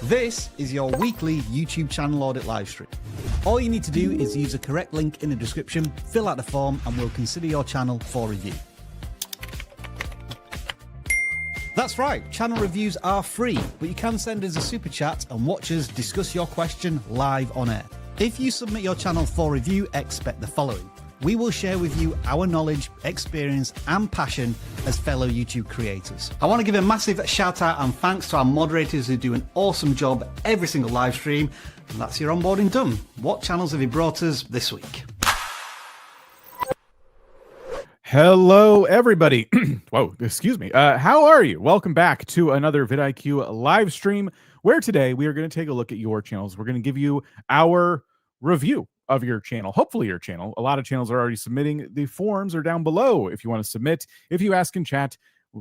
This is your weekly YouTube channel audit livestream. All you need to do is use the correct link in the description, fill out the form, and we'll consider your channel for review. That's right, channel reviews are free, but you can send us a super chat and watch us discuss your question live on air. If you submit your channel for review, expect the following. We will share with you our knowledge, experience, and passion as fellow YouTube creators. I want to give a massive shout out and thanks to our moderators who do an awesome job every single live stream. And that's your onboarding done. What channels have you brought us this week? Hello, everybody. Whoa, excuse me. How are you? Welcome back to another vidIQ live stream, where today we are going to take a look at your channels. We're going to give you our review of your channel, hopefully your channel. A lot of channels are already submitting. The forms are down below if you want to submit. If you ask in chat,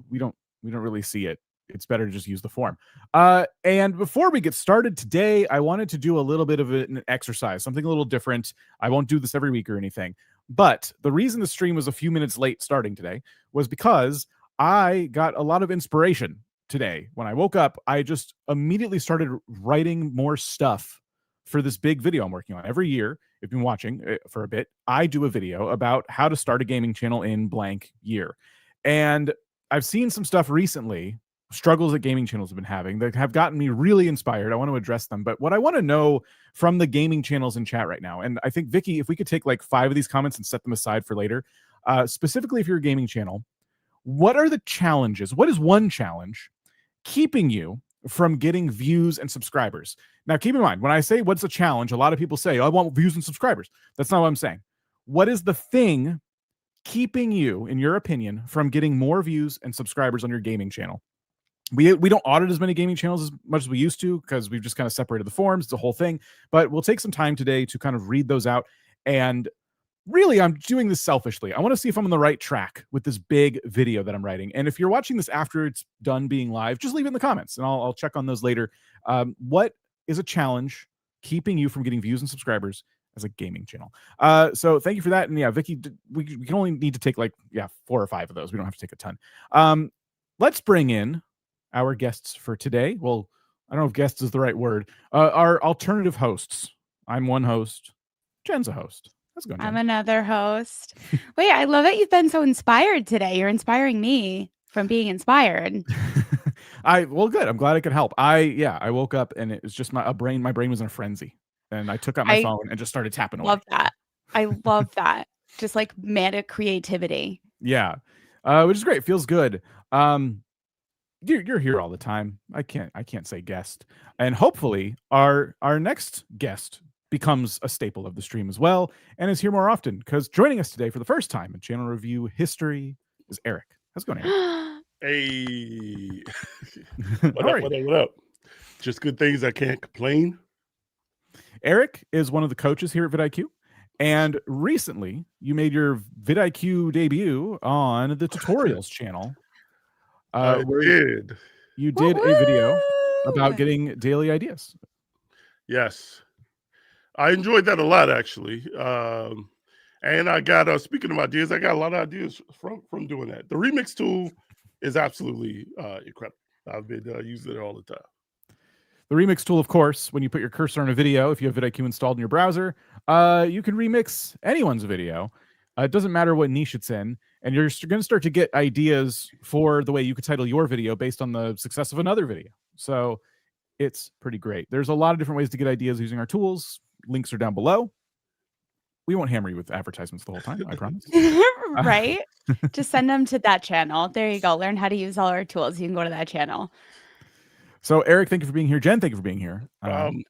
we don't really see it. It's better to just use the form. And before we get started today, I wanted to do a little bit of an exercise, something a little different. I won't do this every week or anything, but the reason the stream was a few minutes late starting today was because I got a lot of inspiration today. When I woke up, I just immediately started writing more stuff for this big video I'm working on. Every year, if you've been watching for a bit, I do a video about how to start a gaming channel in blank year. And I've seen some stuff recently, struggles that gaming channels have been having, that have gotten me really inspired. I want to address them. But what I want to know from the gaming channels in chat right now, and I think, Vicky, if we could take like 5 of these comments and set them aside for later, specifically if you're a gaming channel, what are the challenges? What is one challenge keeping you from getting views and subscribers? Now, keep in mind, when I say what's a challenge, a lot of people say, oh, I want views and subscribers. That's not what I'm saying. What is the thing keeping you, in your opinion, from getting more views and subscribers on your gaming channel? We don't audit as many gaming channels as much as we used to because we've just kind of separated the forms, the whole thing. But we'll take some time today to kind of read those out. And really, I'm doing this selfishly. I want to see if I'm on the right track with this big video that I'm writing. And if you're watching this after it's done being live, just leave it in the comments and I'll check on those later. What is a challenge keeping you from getting views and subscribers as a gaming channel? So thank you for that. And yeah, Vicky, we can only need to take like, 4 or 5 of those. We don't have to take a ton. Let's bring in our guests for today. Well, I don't know if guest is the right word. Our alternative hosts. I'm one host. Jen's a host. How's it going, Jen? I'm another host. Wait, I love that you've been so inspired today. You're inspiring me from being inspired. Well, good. I'm glad I could help. I woke up and it was just my brain was in a frenzy. And I took out my phone and just started tapping away. Love that. I love that. Just like manic creativity. Yeah. Which is great. It feels good. You're here all the time. I can't say guest. And hopefully our next guest becomes a staple of the stream as well and is here more often, because joining us today for the first time in channel review history is Eric. How's it going, Eric? Hey. What up? Just good things. I can't complain. Eric is one of the coaches here at vidIQ, and recently you made your vidIQ debut on the tutorials channel. I did. You did a video about getting daily ideas. Yes. I enjoyed that a lot, actually. And I got, speaking of ideas, I got a lot of ideas from doing that. The remix tool is absolutely incredible. I've been using it all the time. The remix tool, of course, when you put your cursor on a video, if you have vidIQ installed in your browser, you can remix anyone's video. It doesn't matter what niche it's in. And you're going to start to get ideas for the way you could title your video based on the success of another video. So it's pretty great. There's a lot of different ways to get ideas using our tools. Links are down below. We won't hammer you with advertisements the whole time, I promise. Right? Just send them to that channel. There you go. Learn how to use all our tools. You can go to that channel. So Eric, thank you for being here. Jen, thank you for being here.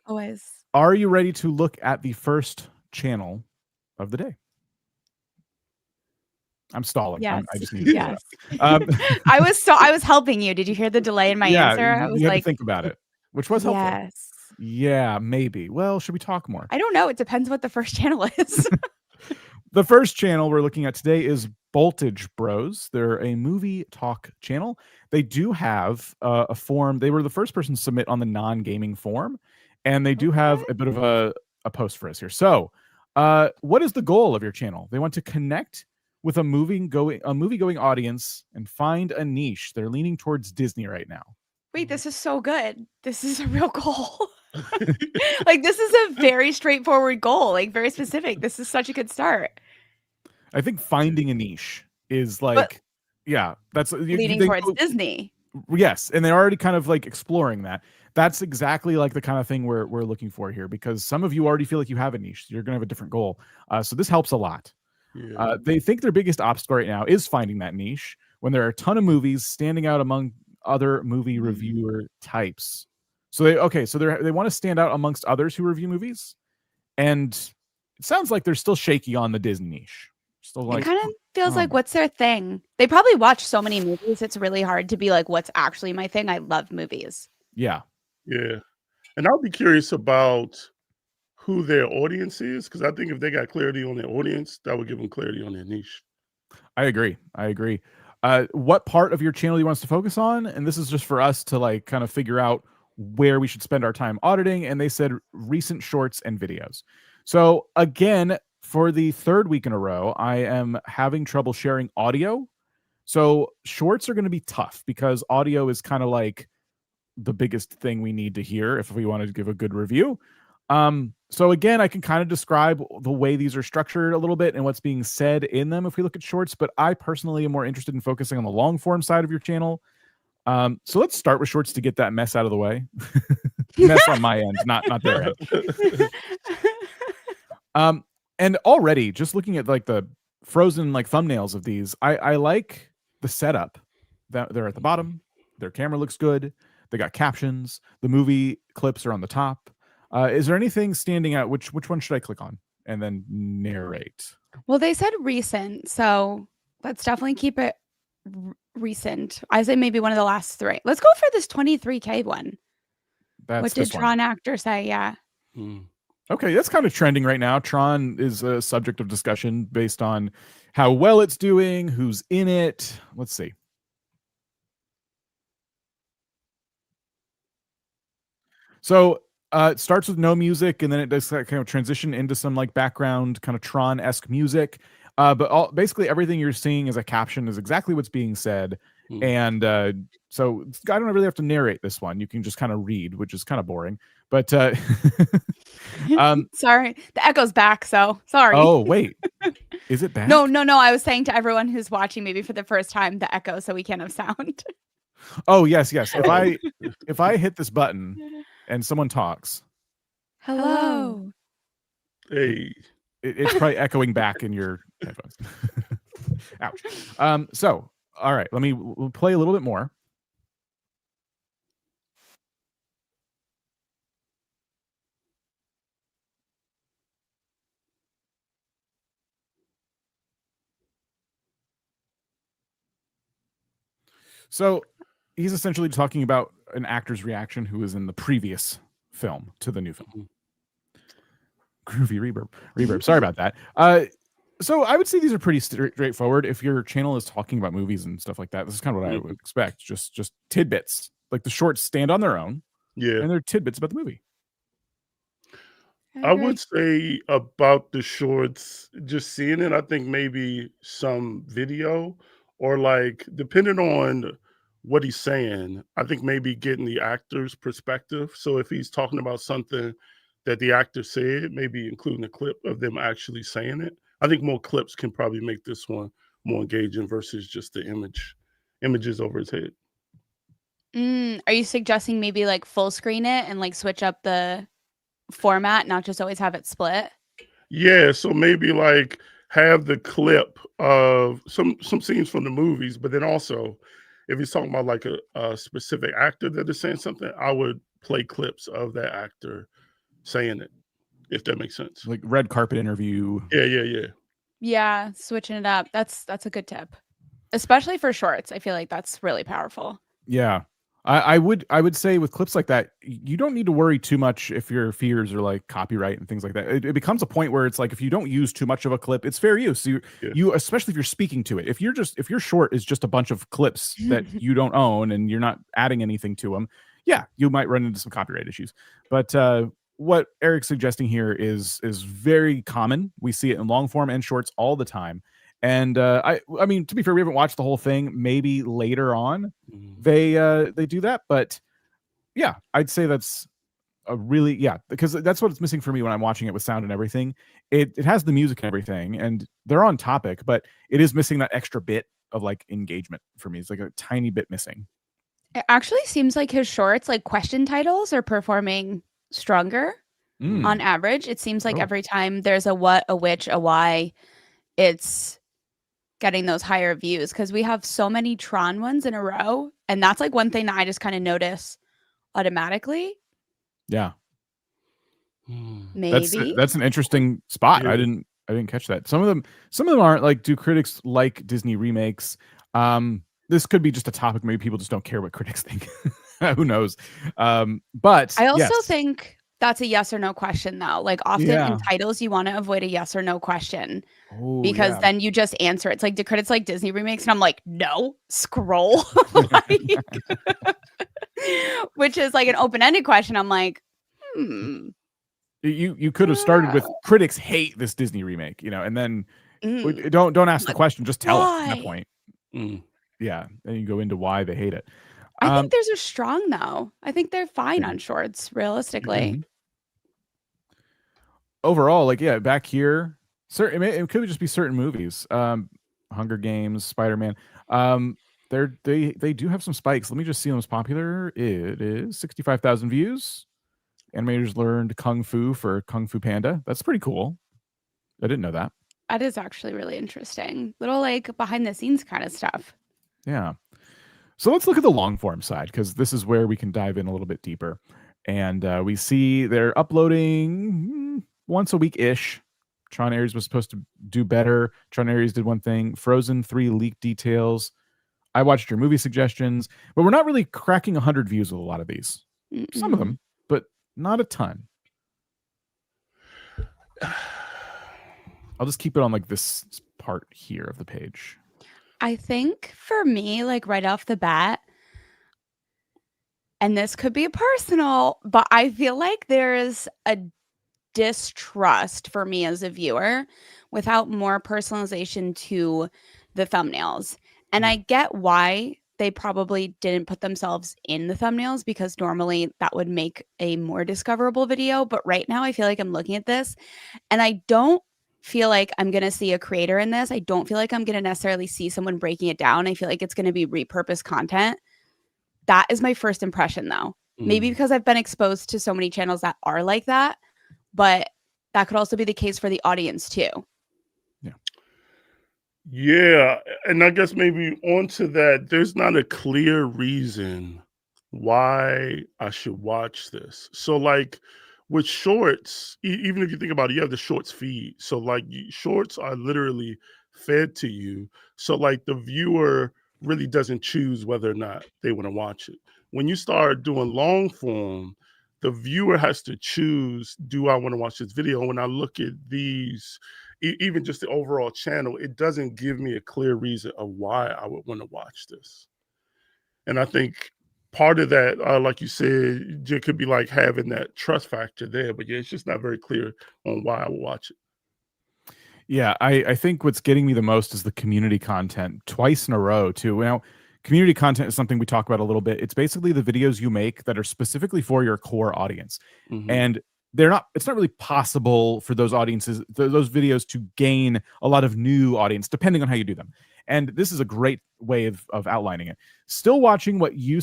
Always. Are you ready to look at the first channel of the day? I'm stalling. Yes. I just need yes. I was helping you. Did you hear the delay in my answer? I was you like, had to think about it, which was helpful. Yes. Yeah, maybe. Well, should we talk more? I don't know. It depends what the first channel is. The first channel we're looking at today is Voltage Bros. They're a movie talk channel. They do have a form. They were the first person to submit on the non-gaming form, and they do have a bit of a post for us here. So, what is the goal of your channel? They want to connect with a movie-going audience and find a niche. They're leaning towards Disney right now. Wait, this is so good. This is a real goal. Like, this is a very straightforward goal, like very specific. This is such a good start. I think finding a niche is But like, yeah, that's leading they towards go- Disney. Yes, and they're already kind of like exploring that. That's exactly like the kind of thing we're looking for here, because some of you already feel like you have a niche. You're gonna have a different goal. So this helps a lot. Yeah. They think their biggest obstacle right now is finding that niche when there are a ton of movies standing out among other movie reviewer types. So they want to stand out amongst others who review movies, and it sounds like they're still shaky on the Disney niche. Still It like, kind of feels like, um, what's their thing? They probably watch so many movies. It's really hard to be like, what's actually my thing? I love movies. yeah, Yeah. And I'll be curious about who their audience is, because I think if they got clarity on their audience, that would give them clarity on their niche. I agree. What part of your channel do you want us to focus on? And this is just for us to like kind of figure out where we should spend our time auditing. And they said recent shorts and videos. So again, for the third week in a row, I am having trouble sharing audio. So shorts are going to be tough because audio is kind of like the biggest thing we need to hear if we want to give a good review. So again, I can kind of describe the way these are structured a little bit and what's being said in them if we look at shorts, but I personally am more interested in focusing on the long form side of your channel. So let's start with shorts to get that mess out of the way. Mess on my end, not their end. And already just looking at like the frozen like thumbnails of these, I like the setup that they're at the bottom. Their camera looks good. They got captions. The movie clips are on the top. Is there anything standing out? Which one should I click on and then narrate? Well, they said recent, so let's definitely keep it recent. I say maybe one of the last 3. Let's go for this 23K one. That's What did this one. Tron actor say? Yeah. Okay, that's kind of trending right now. Tron is a subject of discussion based on how well it's doing, who's in it. Let's see. So it starts with no music, and then it does that kind of transition into some like background kind of Tron-esque music. But basically everything you're seeing as a caption is exactly what's being said. And so I don't really have to narrate this one. You can just kind of read, which is kind of boring. But Sorry, the echo's back. So sorry. oh wait, is it back? No. I was saying to everyone who's watching, maybe for the first time, the echo, so we can't have sound. Oh yes. If I hit this button and someone talks, Hello. Hey. it's probably echoing back in your headphones. Ouch. So all right, we'll play a little bit more. So he's essentially talking about an actor's reaction who was in the previous film to the new film. Groovy reverb. Sorry about that. So I would say these are pretty straightforward. If your channel is talking about movies and stuff like that, this is kind of what I would expect. Just tidbits. Like the shorts stand on their own. Yeah. And they're tidbits about the movie. I would say about the shorts, just seeing it, I think maybe some video, or like depending on what he's saying, I think maybe getting the actor's perspective. So if he's talking about something that the actor said, maybe including a clip of them actually saying it. I think more clips can probably make this one more engaging versus just the images over his head. Are you suggesting maybe like full screen it and like switch up the format, not just always have it split? Yeah, so maybe like have the clip of some scenes from the movies, but then also if he's talking about like a specific actor that is saying something, I would play clips of that actor saying it, if that makes sense. Like red carpet interview. Yeah. Yeah, switching it up. That's a good tip. Especially for shorts. I feel like that's really powerful. Yeah. I would say with clips like that, you don't need to worry too much if your fears are like copyright and things like that. It becomes a point where it's like if you don't use too much of a clip, it's fair use. You especially if you're speaking to it. If your short is just a bunch of clips that you don't own and you're not adding anything to them, yeah, you might run into some copyright issues. But what Eric's suggesting here is very common. We see it in long form and shorts all the time. And I mean, to be fair, we haven't watched the whole thing. Maybe later on they do that, but Yeah, I'd say that's a really, because that's what it's missing for me when I'm watching it with sound and everything. It has the music and everything, and they're on topic, but it is missing that extra bit of like engagement for me. It's like a tiny bit missing. It actually seems like his shorts, like question titles, are performing stronger on average. It seems like every time there's a what, a which, a why, it's getting those higher views because we have so many Tron ones in a row. And that's like one thing that I just kind of notice automatically. Yeah. Maybe That's an interesting spot. Yeah. I didn't catch that. Some of them aren't. Like, do critics like Disney remakes? This could be just a topic. Maybe people just don't care what critics think. Who knows? But I also yes. think that's a yes or no question, though. Like often in titles, you want to avoid a yes or no question because then you just answer. It's like, do critics like Disney remakes? And I'm like, no, scroll. Like, which is like an open-ended question. I'm like, You could have started with critics hate this Disney remake, and then don't ask the question, just tell us at that point. Yeah, and you go into why they hate it. I think theirs are strong though. I think they're fine on shorts, realistically. Overall, like back here, it could just be certain movies. Hunger Games, Spider-Man. They do have some spikes. Let me just see the most popular. It is 65,000 views. Animators learned Kung Fu for Kung Fu Panda. That's pretty cool. I didn't know that. That is actually really interesting. Little like behind the scenes kind of stuff. Yeah. So let's look at the long form side because this is where we can dive in a little bit deeper. And we see they're uploading once a week-ish. Tron Ares was supposed to do better. Tron Ares did one thing. Frozen 3 leaked details. I watched your movie suggestions, but we're not really cracking 100 views with a lot of these. Some of them, but not a ton. I'll just keep it on like this part here of the page. I think for me, like right off the bat, and this could be personal, but I feel like there is a distrust for me as a viewer without more personalization to the thumbnails. And I get why they probably didn't put themselves in the thumbnails because normally that would make a more discoverable video. But right now I feel like I'm looking at this and I don't feel like I'm going to see a creator in this. I don't feel like I'm going to necessarily see someone breaking it down. I feel like it's going to be repurposed content. That is my first impression though. Maybe because I've been exposed to so many channels that are like that, but that could also be the case for the audience too. Yeah, and I guess maybe onto that, there's not a clear reason why I should watch this. So like with shorts, even if you think about it, you have the shorts feed. So like shorts are literally fed to you. So like the viewer really doesn't choose whether or not they want to watch it. When you start doing long form, the viewer has to choose, do I want to watch this video? When I look at these, even just the overall channel, it doesn't give me a clear reason of why I would want to watch this. And I think part of that, like you said, it could be like having that trust factor there, but yeah, it's just not very clear on why I would watch it. Yeah, I think what's getting me the most is the community content twice in a row too. Now, community content is something we talk about a little bit. It's basically the videos you make that are specifically for your core audience. And it's not really possible for those audiences, those videos to gain a lot of new audience, depending on how you do them. And this is a great way of outlining it. Still watching what you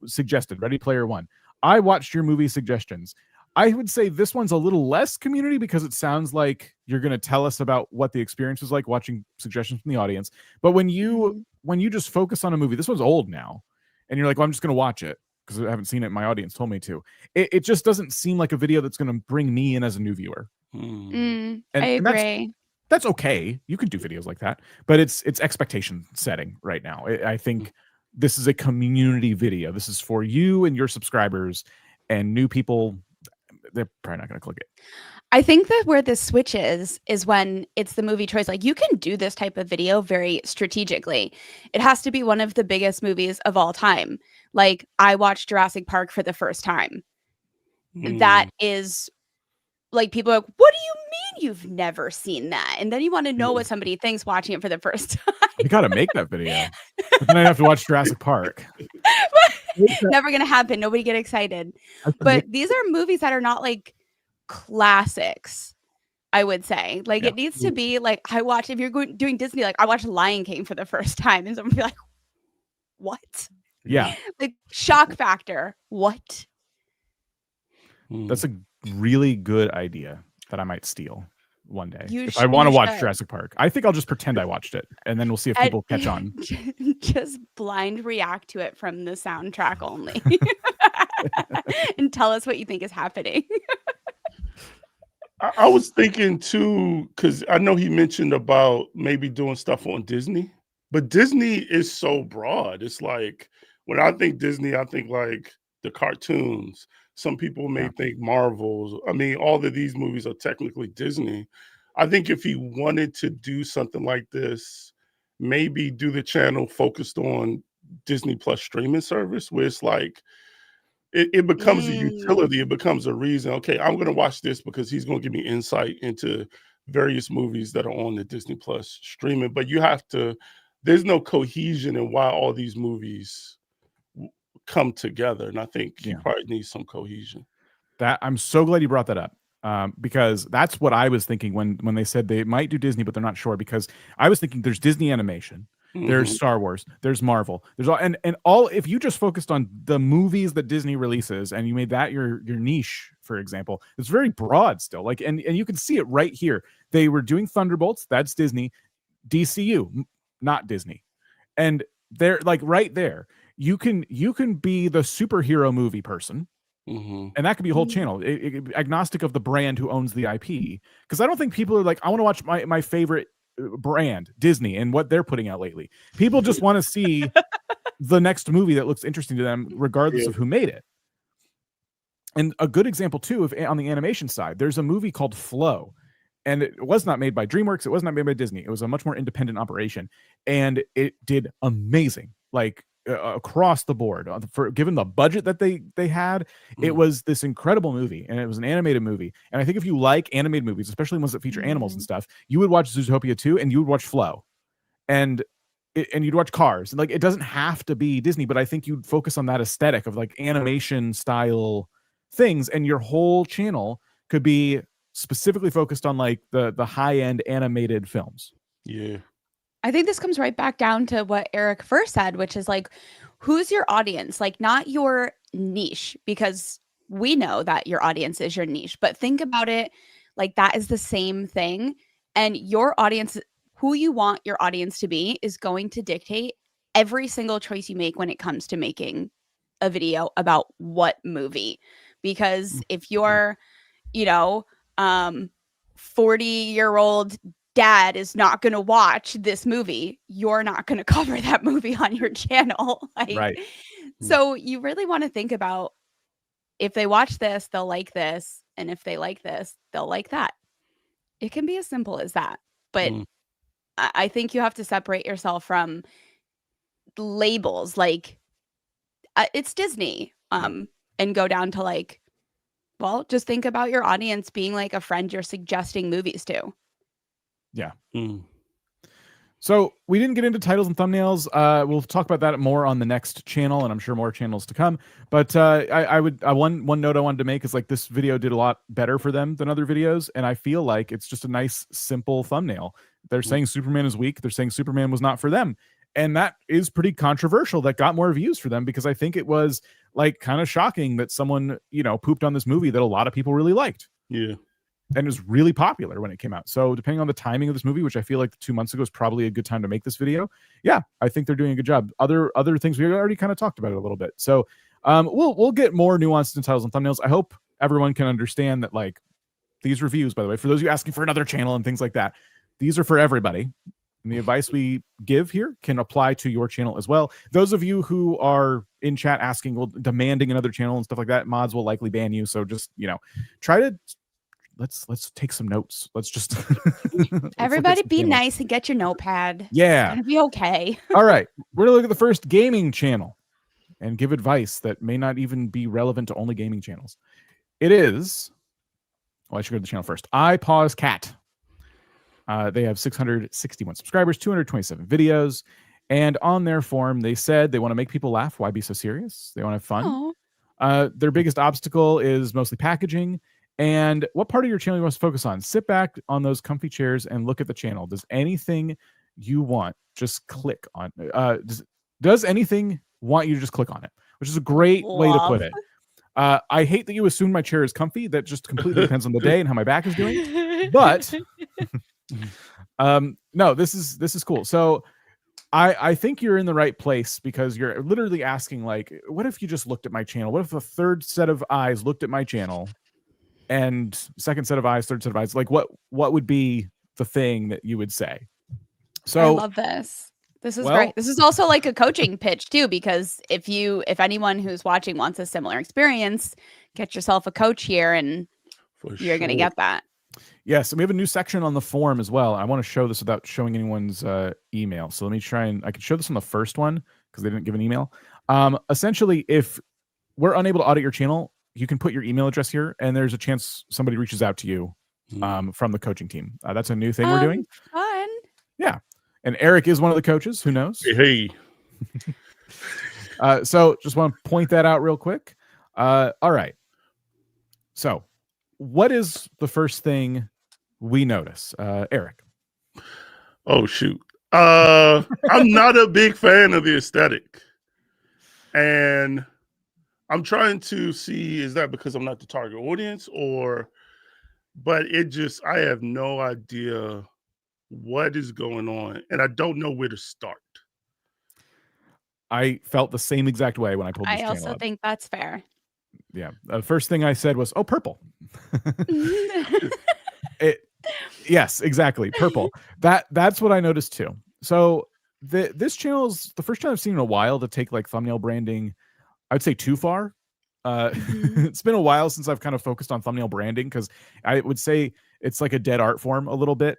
suggested, Ready Player One. I watched your movie suggestions. I would say this one's a little less community because it sounds like you're going to tell us about what the experience was like watching suggestions from the audience. But when you just focus on a movie, this one's old now, and you're like, well, I'm just going to watch it because I haven't seen it. My audience told me to. It just doesn't seem like a video that's going to bring me in as a new viewer. I agree. That's okay. You can do videos like that, but it's expectation setting right now. I think this is a community video. This is for you and your subscribers, and new people, they're probably not going to click it. I think that where this switches is when it's the movie choice. Like you can do this type of video very strategically. It has to be one of the biggest movies of all time. Like I watched Jurassic Park for the first time. That is like people are like, what do you mean you've never seen that? And then you want to know what somebody thinks watching it for the first time. You got to make that video. But then I have to watch Jurassic Park. Never gonna happen. Nobody get excited. That's But these are movies that are not like classics, I would say. Like Yeah. it needs to be like I watch if you're doing Disney, like I watched Lion King for the first time, and someone be like, "What?" Yeah. Like shock factor. What? That's a really good idea that I might steal one day. You If I want to you watch should. Jurassic Park, I think I'll just pretend I watched it, and then we'll see if And- people catch on. Just blind react to it from the soundtrack only, and tell us what you think is happening. I was thinking too, because I know he mentioned about maybe doing stuff on Disney, but Disney is so broad. It's like when I think Disney, I think like the cartoons. Some people may think Marvels. I mean, all of these movies are technically Disney. I think if he wanted to do something like this, maybe do the channel focused on Disney Plus streaming service, where it's like it becomes a utility. It becomes a reason. Okay, I'm going to watch this because he's going to give me insight into various movies that are on the Disney Plus streaming. But you have to. There's no cohesion in why all these movies come together, and I think he probably needs some cohesion. That I'm so glad you brought that up, because that's what I was thinking when they said they might do Disney, but they're not sure. Because I was thinking there's Disney animation, there's Star Wars, there's Marvel, there's all and all. If you just focused on the movies that Disney releases and you made that your niche, for example, it's very broad still. Like and you can see it right here. They were doing Thunderbolts, that's Disney, DCU, not Disney, and they're like right there. You can be the superhero movie person, and that could be a whole channel, agnostic of the brand who owns the IP. Because I don't think people are like, I want to watch my favorite brand, Disney, and what they're putting out lately. People just want to see the next movie that looks interesting to them, regardless of who made it. And a good example too, of on the animation side, there's a movie called Flow. And it was not made by DreamWorks. It was not made by Disney. It was a much more independent operation, and it did amazing. Like across the board, for given the budget that they had, it was this incredible movie, and it was an animated movie. And I think if you like animated movies, especially ones that feature animals and stuff, you would watch Zootopia 2, and you would watch Flow, and you'd watch Cars. And like it doesn't have to be Disney, but I think you'd focus on that aesthetic of like animation style things, and your whole channel could be specifically focused on like the high-end animated films. Yeah. I think this comes right back down to what Eric first said, which is like, who's your audience? Like not your niche, because we know that your audience is your niche, but think about it like that is the same thing. And your audience, who you want your audience to be, is going to dictate every single choice you make when it comes to making a video about what movie. Because if you're, 40-year-old dad is not going to watch this movie, you're not going to cover that movie on your channel. Right. So you really want to think about, if they watch this, they'll like this. And if they like this, they'll like that. It can be as simple as that. But I think you have to separate yourself from labels. Like it's Disney, and go down to like, well, just think about your audience being like a friend you're suggesting movies to. Yeah. So we didn't get into titles and thumbnails. We'll talk about that more on the next channel, and I'm sure more channels to come. But one note I wanted to make is like this video did a lot better for them than other videos, and I feel like it's just a nice, simple thumbnail. They're saying Superman is weak. They're saying Superman was not for them. And that is pretty controversial. That got more views for them, because I think it was like kind of shocking that someone, pooped on this movie that a lot of people really liked. Yeah. And it was really popular when it came out. So depending on the timing of this movie, which I feel like 2 months ago is probably a good time to make this video. Yeah, I think they're doing a good job. Other things, we already kind of talked about it a little bit. So we'll get more nuanced in titles and thumbnails. I hope everyone can understand that, like, these reviews, by the way, for those of you asking for another channel and things like that, these are for everybody. And the advice we give here can apply to your channel as well. Those of you who are in chat asking, well, demanding another channel and stuff like that, mods will likely ban you. So just, try to let's take some notes. Let's just everybody be nice and get your notepad. Yeah. It's gonna be okay. All right. We're gonna look at the first gaming channel and give advice that may not even be relevant to only gaming channels. It is, well, I should go to the channel first. iPauseCat. They have 661 subscribers, 227 videos, And on their form, they said they want to make people laugh. Why be so serious? They want to have fun. Oh, Their biggest obstacle is mostly packaging. And what part of your channel you want to focus on? Sit back on those comfy chairs and look at the channel. Does anything you want just click on? Does anything want you to just click on it? Which is a great way to put it. I hate that you assume my chair is comfy. That just completely depends on the day and how my back is doing. But no, this is cool. So I think you're in the right place because you're literally asking, like, what if you just looked at my channel? What if a third set of eyes looked at my channel, and second set of eyes, third set of eyes? Like, what would be the thing that you would say? So I love this. This is great. This is also like a coaching pitch too, because if anyone who's watching wants a similar experience, get yourself a coach here and you're going to get that. Yes, and we have a new section on the form as well. I want to show this without showing anyone's email. So let me try, and I can show this on the first one because they didn't give an email. Essentially, if we're unable to audit your channel, you can put your email address here, and there's a chance somebody reaches out to you from the coaching team. That's a new thing we're doing. Fun. Yeah. And Eric is one of the coaches. Who knows? Hey. So just want to point that out real quick. All right. So what is the first thing we notice? Eric. Oh, shoot. I'm not a big fan of the aesthetic. And I'm trying to see, is that because I'm not the target audience, but I have no idea what is going on, and I don't know where to start. I felt the same exact way when I pulled this channel up. I also think that's fair. Yeah. The first thing I said was, oh, purple. Yes, exactly. Purple. That's what I noticed too. So this channel is the first time I've seen in a while to take like thumbnail branding, I would say too far. It's been a while since I've kind of focused on thumbnail branding because I would say it's like a dead art form a little bit.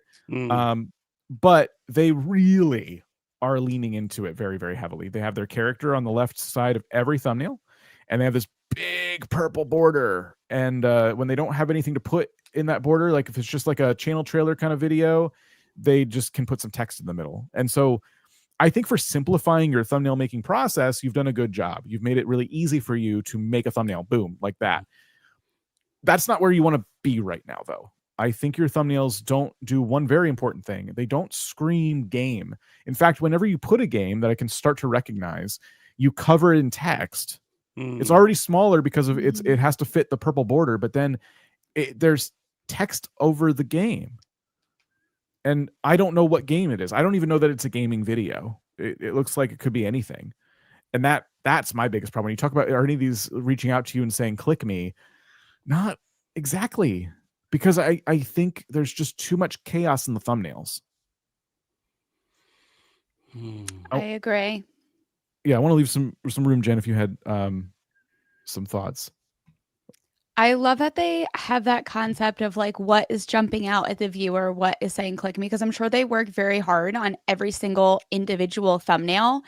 But they really are leaning into it very, very heavily. They have their character on the left side of every thumbnail, and they have this big purple border. And when they don't have anything to put in that border, like if it's just like a channel trailer kind of video, they just can put some text in the middle. And so I think for simplifying your thumbnail making process, you've done a good job. You've made it really easy for you to make a thumbnail, boom, like that. That's not where you want to be right now, though. I think your thumbnails don't do one very important thing. They don't scream game. In fact, whenever you put a game that I can start to recognize, you cover it in text. It's already smaller because of it has to fit the purple border, but then there's text over the game. And I don't know what game it is. I don't even know that it's a gaming video. It looks like it could be anything. And that's my biggest problem. When you talk about, are any of these reaching out to you and saying, click me? Not exactly. Because I think there's just too much chaos in the thumbnails. I agree. Yeah, I want to leave some room, Jen, if you had some thoughts. I love that they have that concept of like what is jumping out at the viewer, what is saying click me, because I'm sure they work very hard on every single individual thumbnail.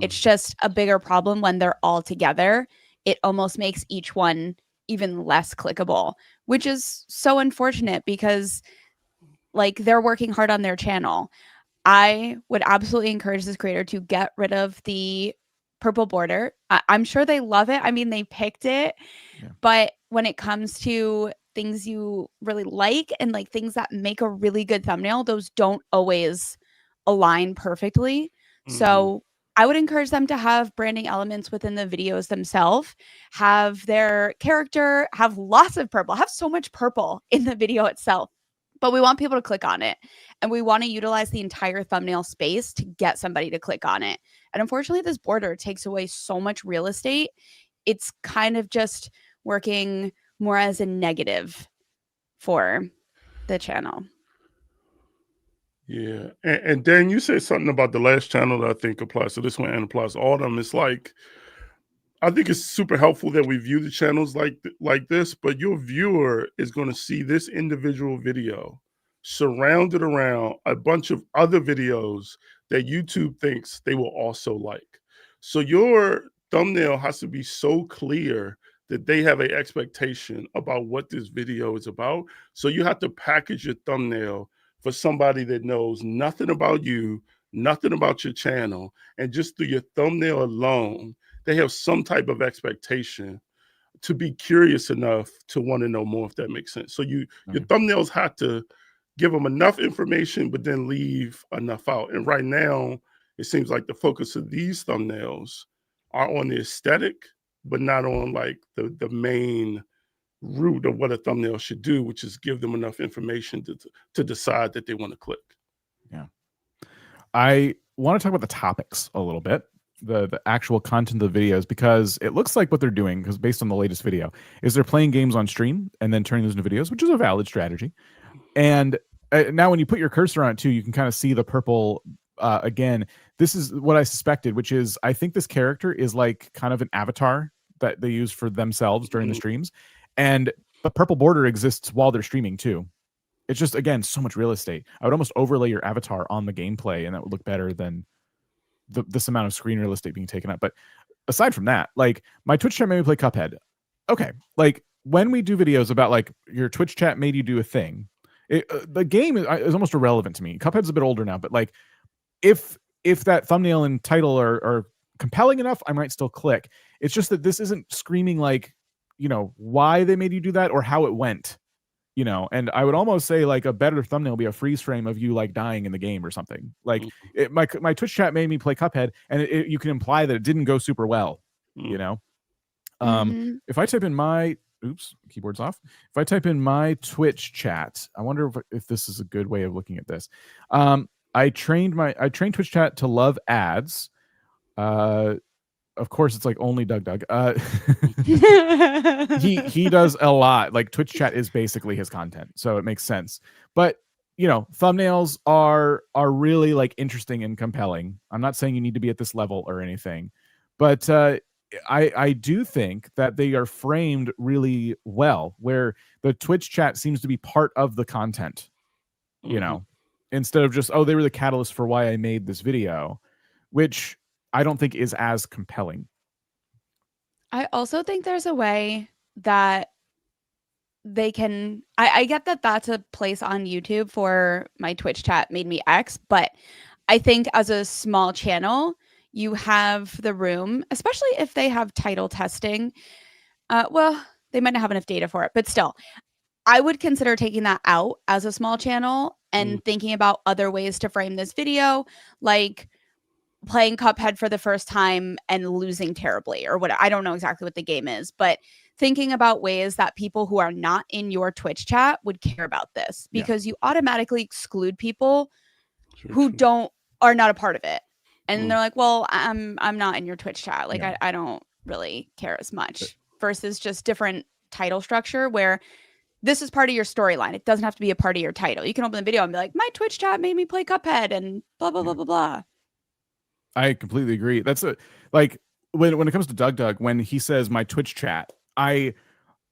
It's just a bigger problem when they're all together. It almost makes each one even less clickable, which is so unfortunate because like they're working hard on their channel. I would absolutely encourage this creator to get rid of the purple border. I'm sure they love it. I mean, they picked it, but when it comes to things you really like and like things that make a really good thumbnail, those don't always align perfectly. So I would encourage them to have branding elements within the videos themselves, have their character, have lots of purple, have so much purple in the video itself. But we want people to click on it. And we want to utilize the entire thumbnail space to get somebody to click on it. And unfortunately, this border takes away so much real estate. It's kind of just working more as a negative for the channel. Yeah. And Dan, you said something about the last channel that I think applies to this one and applies to all of them. It's like, I think it's super helpful that we view the channels like this, but your viewer is going to see this individual video surrounded around a bunch of other videos that YouTube thinks they will also like. So your thumbnail has to be so clear that they have an expectation about what this video is about. So you have to package your thumbnail for somebody that knows nothing about you, nothing about your channel, and just through your thumbnail alone, they have some type of expectation to be curious enough to want to know more, if that makes sense. So your thumbnails have to give them enough information, but then leave enough out. And right now, it seems like the focus of these thumbnails are on the aesthetic, but not on like the main root of what a thumbnail should do, which is give them enough information to decide that they want to click. Yeah. I want to talk about the topics a little bit, the actual content of the videos, because it looks like what they're doing, because based on the latest video, is they're playing games on stream and then turning those into videos, which is a valid strategy. And now when you put your cursor on it too, you can kind of see the purple. Again, this is what I suspected, which is I think this character is like kind of an avatar that they use for themselves during the streams. And the purple border exists while they're streaming too. It's just, again, so much real estate. I would almost overlay your avatar on the gameplay, and that would look better than this amount of screen real estate being taken up. But aside from that, like my Twitch chat made me play Cuphead. Okay, like when we do videos about like your Twitch chat made you do a thing, the game is almost irrelevant to me. Cuphead's a bit older now, but like if that thumbnail and title are compelling enough, I might still click. It's just that this isn't screaming like, you know, why they made you do that or how it went. You know, and I would almost say like a better thumbnail would be a freeze frame of you like dying in the game or something. Like my Twitch chat made me play Cuphead, and you can imply that it didn't go super well. You know, if I type in my keyboard's off. If I type in my Twitch chat, I wonder if this is a good way of looking at this. I trained Twitch chat to love ads. Of course, it's like only Doug. He does a lot. Like Twitch chat is basically his content, so it makes sense. But you know, thumbnails are really like interesting and compelling. I'm not saying you need to be at this level or anything, but I do think that they are framed really well, where the Twitch chat seems to be part of the content. You know, instead of just, oh, they were the catalyst for why I made this video, which I don't think is as compelling. I also think there's a way that they can, I get that that's a place on YouTube for my Twitch chat made me X, but I think as a small channel, you have the room, especially if they have title testing. Well, they might not have enough data for it, but still, I would consider taking that out as a small channel and thinking about other ways to frame this video, like playing Cuphead for the first time and losing terribly or what. I don't know exactly what the game is, but thinking about ways that people who are not in your Twitch chat would care about this, because you automatically exclude people who are not a part of it. And they're like, well, I'm not in your Twitch chat. Like, I don't really care as much, versus just different title structure where this is part of your storyline. It doesn't have to be a part of your title. You can open the video and be like, my Twitch chat made me play Cuphead and blah, blah, blah, blah, blah. I completely agree. That's like when it comes to Doug, when he says my Twitch chat, I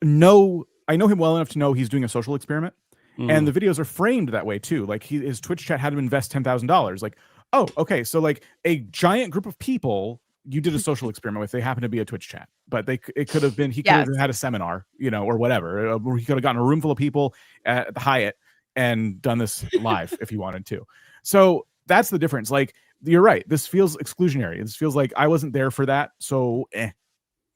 know him well enough to know he's doing a social experiment, and the videos are framed that way too. Like his Twitch chat had him invest $10,000. Like, oh, okay, so like a giant group of people you did a social experiment with. They happen to be a Twitch chat, but it could have been he could have had a seminar, you know, or whatever. Or he could have gotten a room full of people at the Hyatt and done this live if he wanted to. So that's the difference. Like, you're right. This feels exclusionary. This feels like I wasn't there for that. So,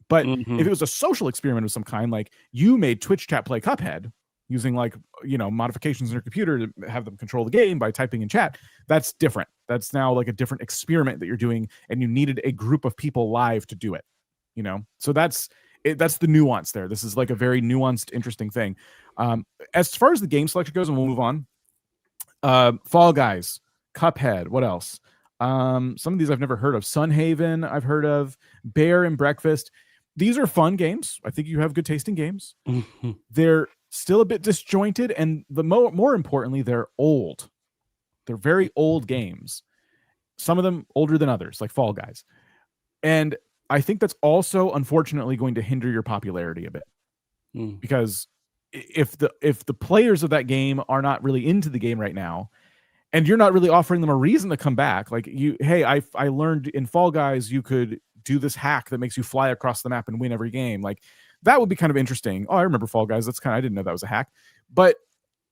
But if it was a social experiment of some kind, like you made Twitch chat play Cuphead using like, you know, modifications in your computer to have them control the game by typing in chat, that's different. That's now like a different experiment that you're doing, and you needed a group of people live to do it, you know? So that's the nuance there. This is like a very nuanced, interesting thing. As far as the game selection goes, and we'll move on, Fall Guys, Cuphead, what else? Some of these I've never heard of. Sunhaven, I've heard of. Bear and Breakfast. These are fun games. I think you have good taste in games. They're still a bit disjointed, and more importantly, they're old. They're very old games. Some of them older than others, like Fall Guys. And I think that's also unfortunately going to hinder your popularity a bit. Because if the players of that game are not really into the game right now, and you're not really offering them a reason to come back, like I learned in Fall Guys you could do this hack that makes you fly across the map and win every game. Like, that would be kind of interesting. Oh, I remember Fall Guys. I didn't know that was a hack. But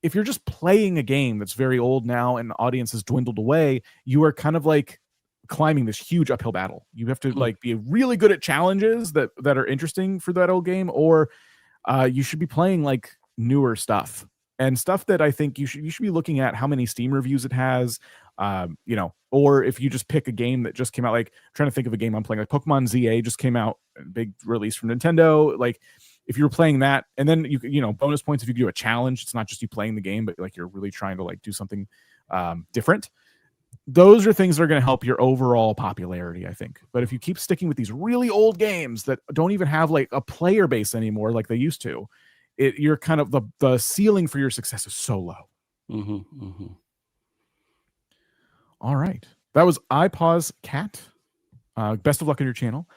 if you're just playing a game that's very old now and audience has dwindled away, you are kind of like climbing this huge uphill battle. You have to like be really good at challenges that are interesting for that old game, or you should be playing like newer stuff and stuff that I think you should be looking at how many Steam reviews it has, you know, or if you just pick a game that just came out, like trying to think of a game I'm playing, like Pokemon ZA just came out, big release from Nintendo. Like if you're playing that, and then you know, bonus points if you do a challenge. It's not just you playing the game, but like you're really trying to like do something different. Those are things that are going to help your overall popularity, I think. But if you keep sticking with these really old games that don't even have like a player base anymore like they used to, you're kind of the ceiling for your success is so low. All right, that was iPause Cat. Best of luck on your channel.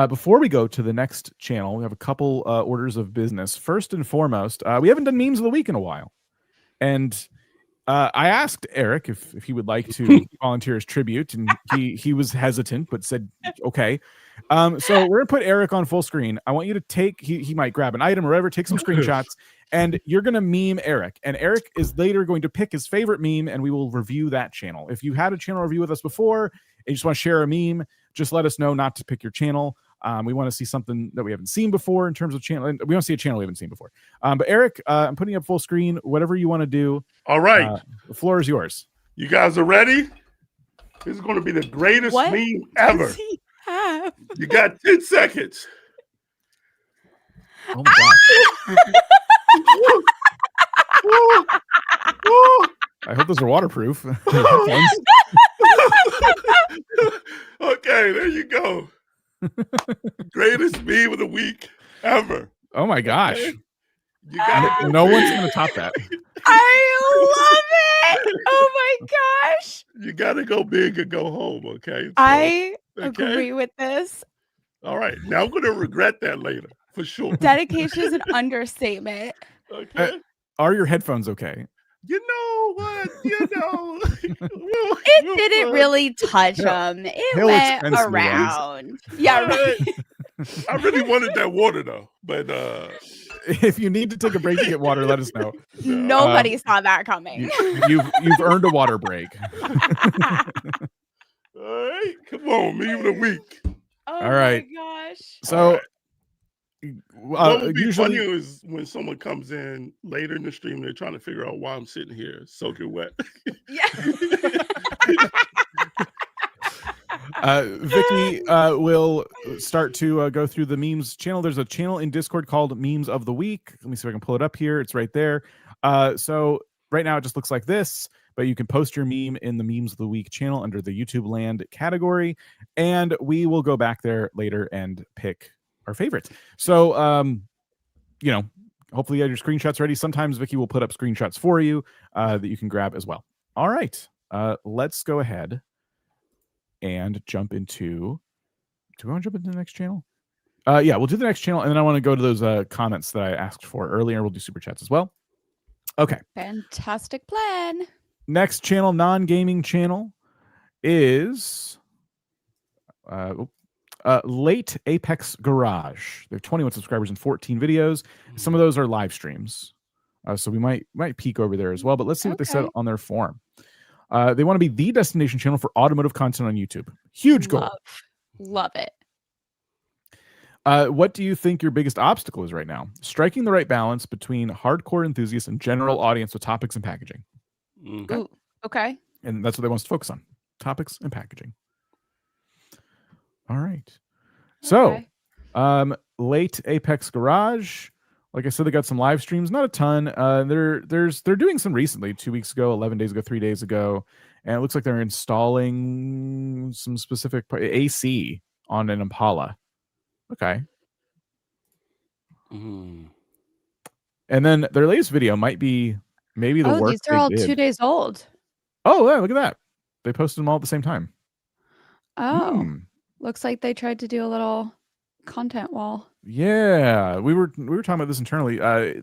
Before we go to the next channel, we have a couple orders of business. First and foremost, we haven't done memes of the week in a while, and I asked Eric if he would like to volunteer as tribute, and he was hesitant but said okay. So we're gonna put Eric on full screen. I want you to take he might grab an item or whatever, take some screenshots, and you're gonna meme Eric. And Eric is later going to pick his favorite meme, and we will review that channel. If you had a channel review with us before and you just want to share a meme, just let us know not to pick your channel. We want to see something that we haven't seen before in terms of channel. And we want to see a channel we haven't seen before. But Eric, I'm putting up full screen. Whatever you want to do. All right. The floor is yours. You guys are ready? This is going to be the greatest meme ever. You got 10 seconds. Oh my gosh. I hope those are waterproof. Okay, there you go. Greatest meme of the week ever. Oh my gosh. Okay. You gotta no one's going to top that. I love it. Oh my gosh. You got to go big and go home, okay? So, I agree with this. All right. Now I'm going to regret that later, for sure. Dedication is an understatement. Okay. Are your headphones okay? You know what? You know. It didn't really touch him. It went around. Yeah, right. I really wanted that water, though. But if you need to take a break to get water, let us know. Nobody saw that coming. You've earned a water break. All right. Come on, meme of the week. Oh all right. My gosh. So what would be usually funny is when someone comes in later in the stream, they're trying to figure out why I'm sitting here soaking wet. Yeah. Vicky will start to go through the memes channel. There's a channel in Discord called Memes of the Week. Let me see if I can pull it up here. It's right there. So right now it just looks like this, but you can post your meme in the Memes of the Week channel under the YouTube Land category, and we will go back there later and pick our favorites. So, you know, hopefully you have your screenshots ready. Sometimes Vicky will put up screenshots for you that you can grab as well. All right, let's go ahead and jump into. Do we want to jump into the next channel? Yeah, we'll do the next channel, and then I want to go to those comments that I asked for earlier. We'll do super chats as well. Okay. Fantastic plan. Next channel, non-gaming channel, is Late Apex Garage. They have 21 subscribers and 14 videos. Some of those are live streams, so we might peek over there as well. But let's see what they said on their forum. They want to be the destination channel for automotive content on YouTube. Huge goal. Love it. What do you think your biggest obstacle is right now? Striking the right balance between hardcore enthusiasts and general audience with topics and packaging. Okay. Ooh, okay. And that's what they want us to focus on. Topics and packaging. All right. So, Late Apex Garage. Like I said, they got some live streams, not a ton. They're doing some recently, 2 weeks ago, 11 days ago, 3 days ago, and it looks like they're installing some specific AC on an Impala. Okay. And then their latest video might be maybe the work. These are all 2 days old. Oh, yeah, look at that. They posted them all at the same time. Oh, looks like they tried to do a little content wall. Yeah, we were talking about this internally.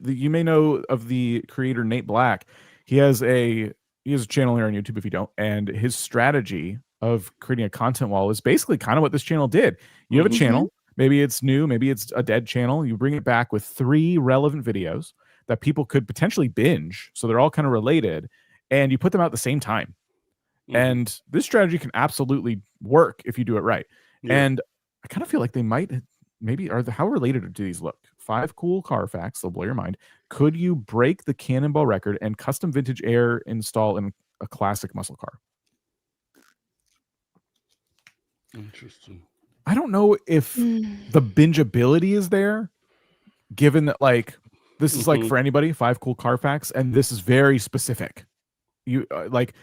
You may know of the creator Nate Black. He has a channel here on YouTube if you don't, and his strategy of creating a content wall is basically kind of what this channel did. You have a channel, maybe it's new, maybe it's a dead channel. You bring it back with 3 relevant videos. that people could potentially binge. So they're all kind of related, and you put them out at the same time. And this strategy can absolutely work if you do it right. Yeah. And I kind of feel like they might maybe how related do these look? 5 cool car facts, they'll blow your mind. Could you break the Cannonball record and custom vintage air install in a classic muscle car? Interesting. I don't know if the bingeability is there, given that like this is like for anybody, 5 cool car facts, and this is very specific. You like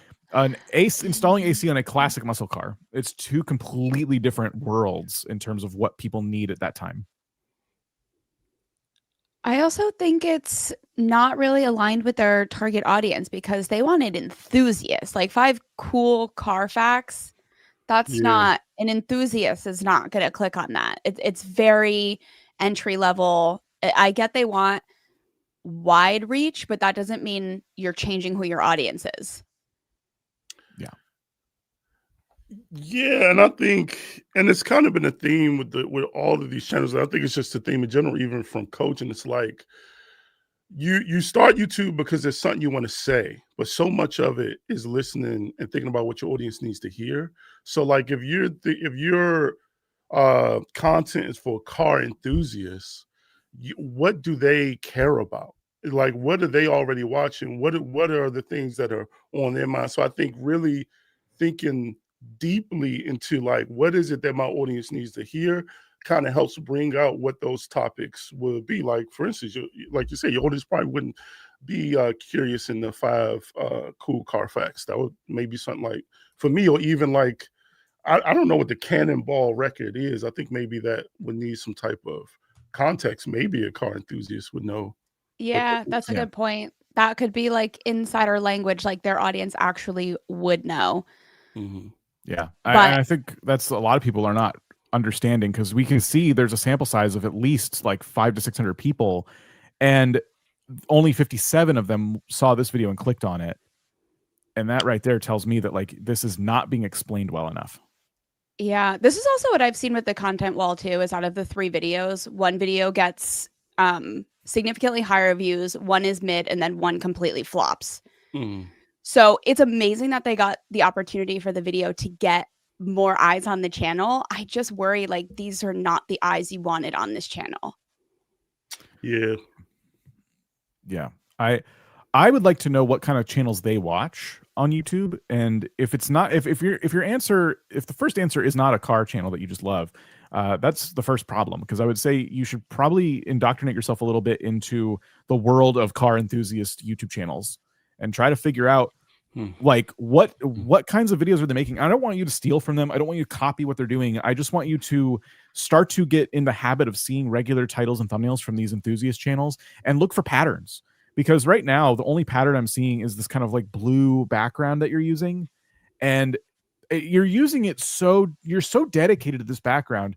installing AC on a classic muscle car. It's 2 completely different worlds in terms of what people need at that time. I also think it's not really aligned with their target audience because they wanted enthusiasts. Like 5 cool car facts. That's not an enthusiast is not going to click on that. It's very entry level. I get they want wide reach, but that doesn't mean you're changing who your audience is. Yeah, and I think, and it's kind of been a theme with all of these channels. I think it's just a theme in general, even from coaching. It's like you start YouTube because there's something you want to say, but so much of it is listening and thinking about what your audience needs to hear. So, like if your content is for car enthusiasts, what do they care about? Like, what are they already watching? What are the things that are on their mind? So, I think really thinking deeply into like what is it that my audience needs to hear kind of helps bring out what those topics will be. Like for instance, like you say, your audience probably wouldn't be curious in the 5 cool car facts. That would maybe something like for me, or even like I don't know what the Cannonball record is. I think maybe that would need some type of context. Maybe a car enthusiast would know. Yeah, that's a good point. That could be like insider language, like their audience actually would know. Yeah, I think that's a lot of people are not understanding because we can see there's a sample size of at least like 500 to 600 people, and only 57 of them saw this video and clicked on it. And that right there tells me that like this is not being explained well enough. Yeah, this is also what I've seen with the content wall too, is out of the 3 videos, 1 video gets significantly higher views, 1 is mid, and then 1 completely flops. So it's amazing that they got the opportunity for the video to get more eyes on the channel. I just worry like these are not the eyes you wanted on this channel. Yeah. I would like to know what kind of channels they watch on YouTube, and if it's not if the first answer is not a car channel that you just love, that's the first problem, because I would say you should probably indoctrinate yourself a little bit into the world of car enthusiast YouTube channels and try to figure out like what kinds of videos are they making. I don't want you to steal from them. I don't want you to copy what they're doing. I just want you to start to get in the habit of seeing regular titles and thumbnails from these enthusiast channels and look for patterns. Because right now, the only pattern I'm seeing is this kind of like blue background that you're using. And you're using it you're so dedicated to this background.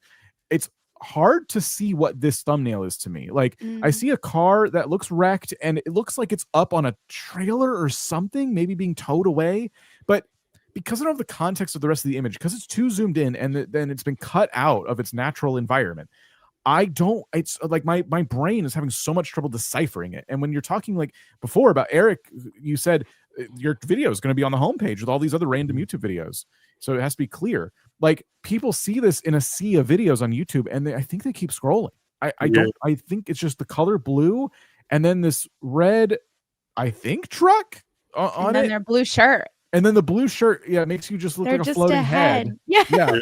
It's hard to see what this thumbnail is to me. Like I see a car that looks wrecked and it looks like it's up on a trailer or something, maybe being towed away. But because I don't have the context of the rest of the image, because it's too zoomed in and then it's been cut out of its natural environment, it's like my brain is having so much trouble deciphering it. And when you're talking like before about Eric, you said your video is going to be on the homepage with all these other random YouTube videos. So it has to be clear. Like people see this in a sea of videos on YouTube and I think they keep scrolling. I think it's just the color blue and then this red, I think truck on and then their blue shirt. And then the blue shirt, makes you just look like a floating head. Yeah.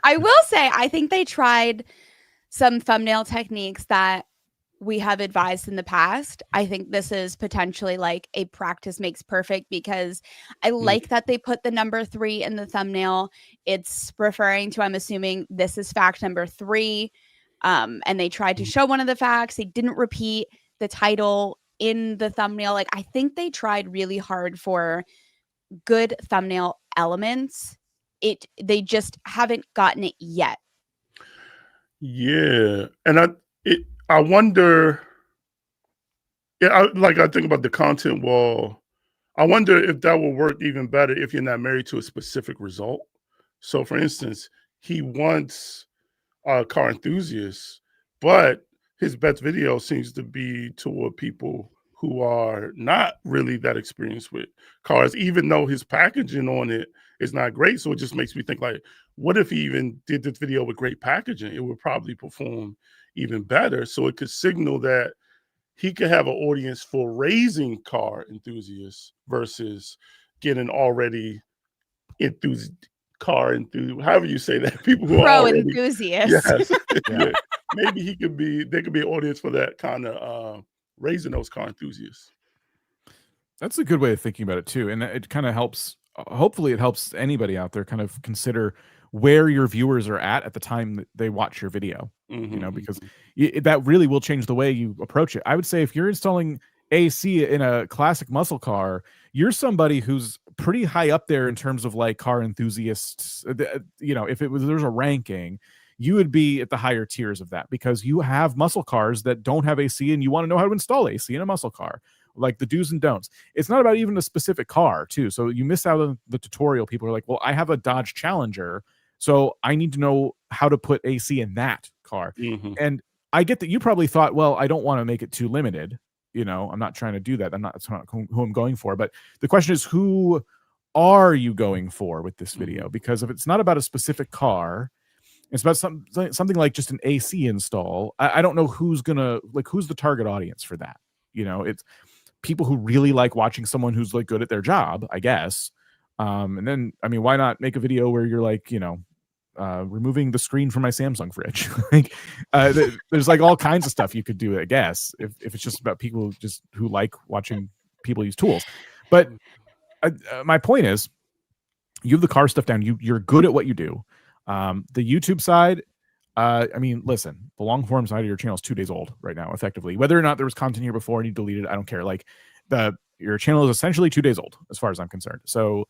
I will say, I think they tried some thumbnail techniques that we have advised in the past. I think this is potentially like a practice makes perfect, because I like that they put the number 3 in the thumbnail. It's referring to, I'm assuming this is fact number 3. And they tried to show one of the facts. They didn't repeat the title in the thumbnail. Like, I think they tried really hard for good thumbnail elements. They just haven't gotten it yet. Yeah. And I wonder, I think about the content wall. I wonder if that will work even better if you're not married to a specific result. So for instance, he wants car enthusiasts, but his best video seems to be toward people who are not really that experienced with cars, even though his packaging on it is not great. So it just makes me think, like, what if he even did this video with great packaging? It would probably perform even better. So it could signal that he could have an audience for raising car enthusiasts versus getting already however you say that, people who are Pro already, enthusiasts. yes, Yeah. yeah. Maybe there could be an audience for that kind of raising those car enthusiasts. That's a good way of thinking about it too, and it kind of helps. Hopefully, it helps anybody out there kind of consider where your viewers are at the time that they watch your video. You know, because that really will change the way you approach it. I would say if you're installing AC in a classic muscle car, you're somebody who's pretty high up there in terms of like car enthusiasts. You know, if there's a ranking, you would be at the higher tiers of that because you have muscle cars that don't have AC and you want to know how to install AC in a muscle car, like the do's and don'ts. It's not about even a specific car too. So you miss out on the tutorial. People are like, well, I have a Dodge Challenger, so I need to know how to put AC in that car. And I get that you probably thought, well, I don't want to make it too limited. You know, I'm not trying to do that. That's not who I'm going for. But the question is, who are you going for with this video? Because if it's not about a specific car, it's about something like just an AC install. I don't know who's the target audience for that. You know, it's people who really like watching someone who's like good at their job, I guess. And then, I mean, why not make a video where you're like, you know, removing the screen from my Samsung fridge? Like, there's like all kinds of stuff you could do, I guess, if it's just about people who like watching people use tools. But my point is, you have the car stuff down. You're good at what you do. The YouTube side, I mean, listen, the long form side of your channel is 2 days old right now, effectively. Whether or not there was content here before and you deleted it, I don't care. Like, your channel is essentially 2 days old as far as I'm concerned. So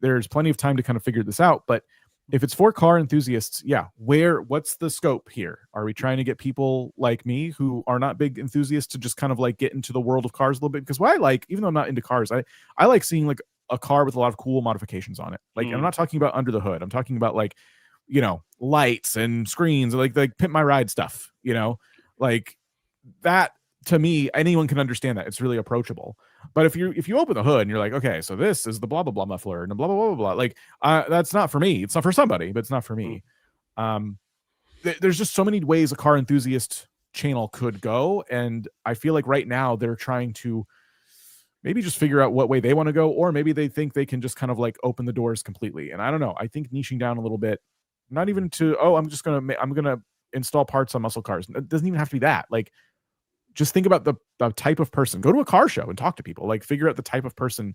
there's plenty of time to kind of figure this out. But if it's for car enthusiasts, yeah, what's the scope here? Are we trying to get people like me who are not big enthusiasts to just kind of like get into the world of cars a little bit? Because what I like, even though I'm not into cars, I like seeing like a car with a lot of cool modifications on it. Like, I'm not talking about under the hood. I'm talking about like, you know, lights and screens, like Pimp My Ride stuff, you know, like that. To me, anyone can understand that. It's really approachable. But if you open the hood and you're like, okay, so this is the blah blah blah muffler and the blah blah blah blah, like that's not for me. It's not for somebody, but it's not for me. There's just so many ways a car enthusiast channel could go, and I feel like right now they're trying to maybe just figure out what way they want to go, or maybe they think they can just kind of like open the doors completely. And I don't know. I think niching down a little bit, not even to I'm gonna install parts on muscle cars. It doesn't even have to be that. Like, just think about the type of person. Go to a car show and talk to people. Like, figure out the type of person.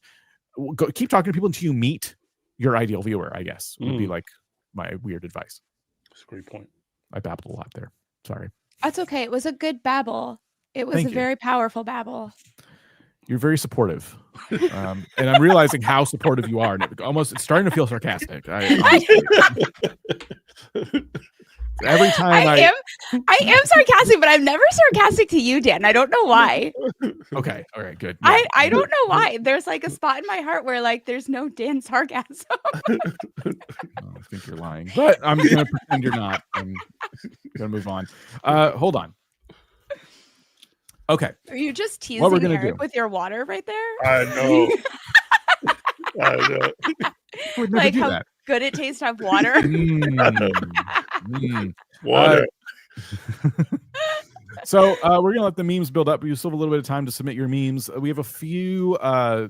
Keep talking to people until you meet your ideal viewer, I guess, would be like my weird advice. That's a great point. I babbled a lot there. Sorry. That's okay. It was a good babble. It was Thank a you. very powerful babble. You're very supportive. And I'm realizing how supportive you are. And it's starting to feel sarcastic. Every time I am sarcastic, but I'm never sarcastic to you, Dan. I don't know why. Okay. All right. Good. Yeah. I don't know why. There's like a spot in my heart where like there's no Dan sarcasm. I think you're lying, but I'm gonna pretend you're not. I'm gonna move on. Hold on. Okay. Are you just teasing What we're gonna Eric do. with your water right there? I know. I know. I would never Like do how that. good it tastes to have water. Water. So we're gonna let the memes build up. You still have a little bit of time to submit your memes. We have a few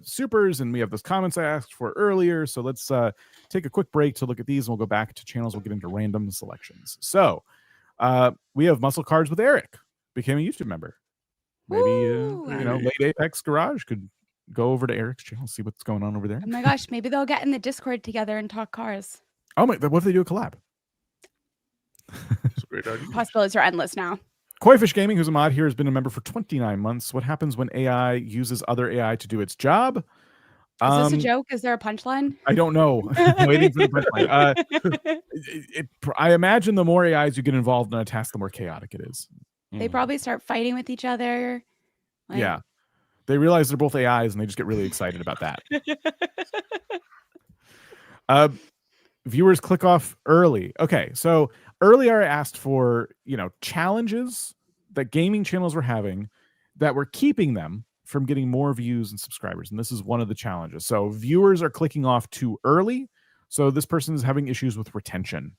supers, and we have those comments I asked for earlier. So let's take a quick break to look at these, and we'll go back to channels. We'll get into random selections. So we have Muscle Cards with Eric, became a YouTube member. Maybe Ooh. Late Apex Garage could go over to Eric's channel, see what's going on over there. Oh my gosh, maybe they'll get in the Discord together and talk cars. Oh my! What if they do a collab? That's a great idea. Possibilities are endless now. Koifish Gaming, who's a mod here, has been a member for 29 months. What happens when AI uses other AI to do its job? Is this a joke? Is there a punchline? I don't know. I'm waiting for the punchline. I imagine the more AIs you get involved in a task, the more chaotic it is. They probably start fighting with each other. Like, Yeah. They realize they're both AIs and they just get really excited about that. Viewers click off early. Okay, so earlier I asked for, challenges that gaming channels were having that were keeping them from getting more views and subscribers. And this is one of the challenges. So viewers are clicking off too early. So this person is having issues with retention.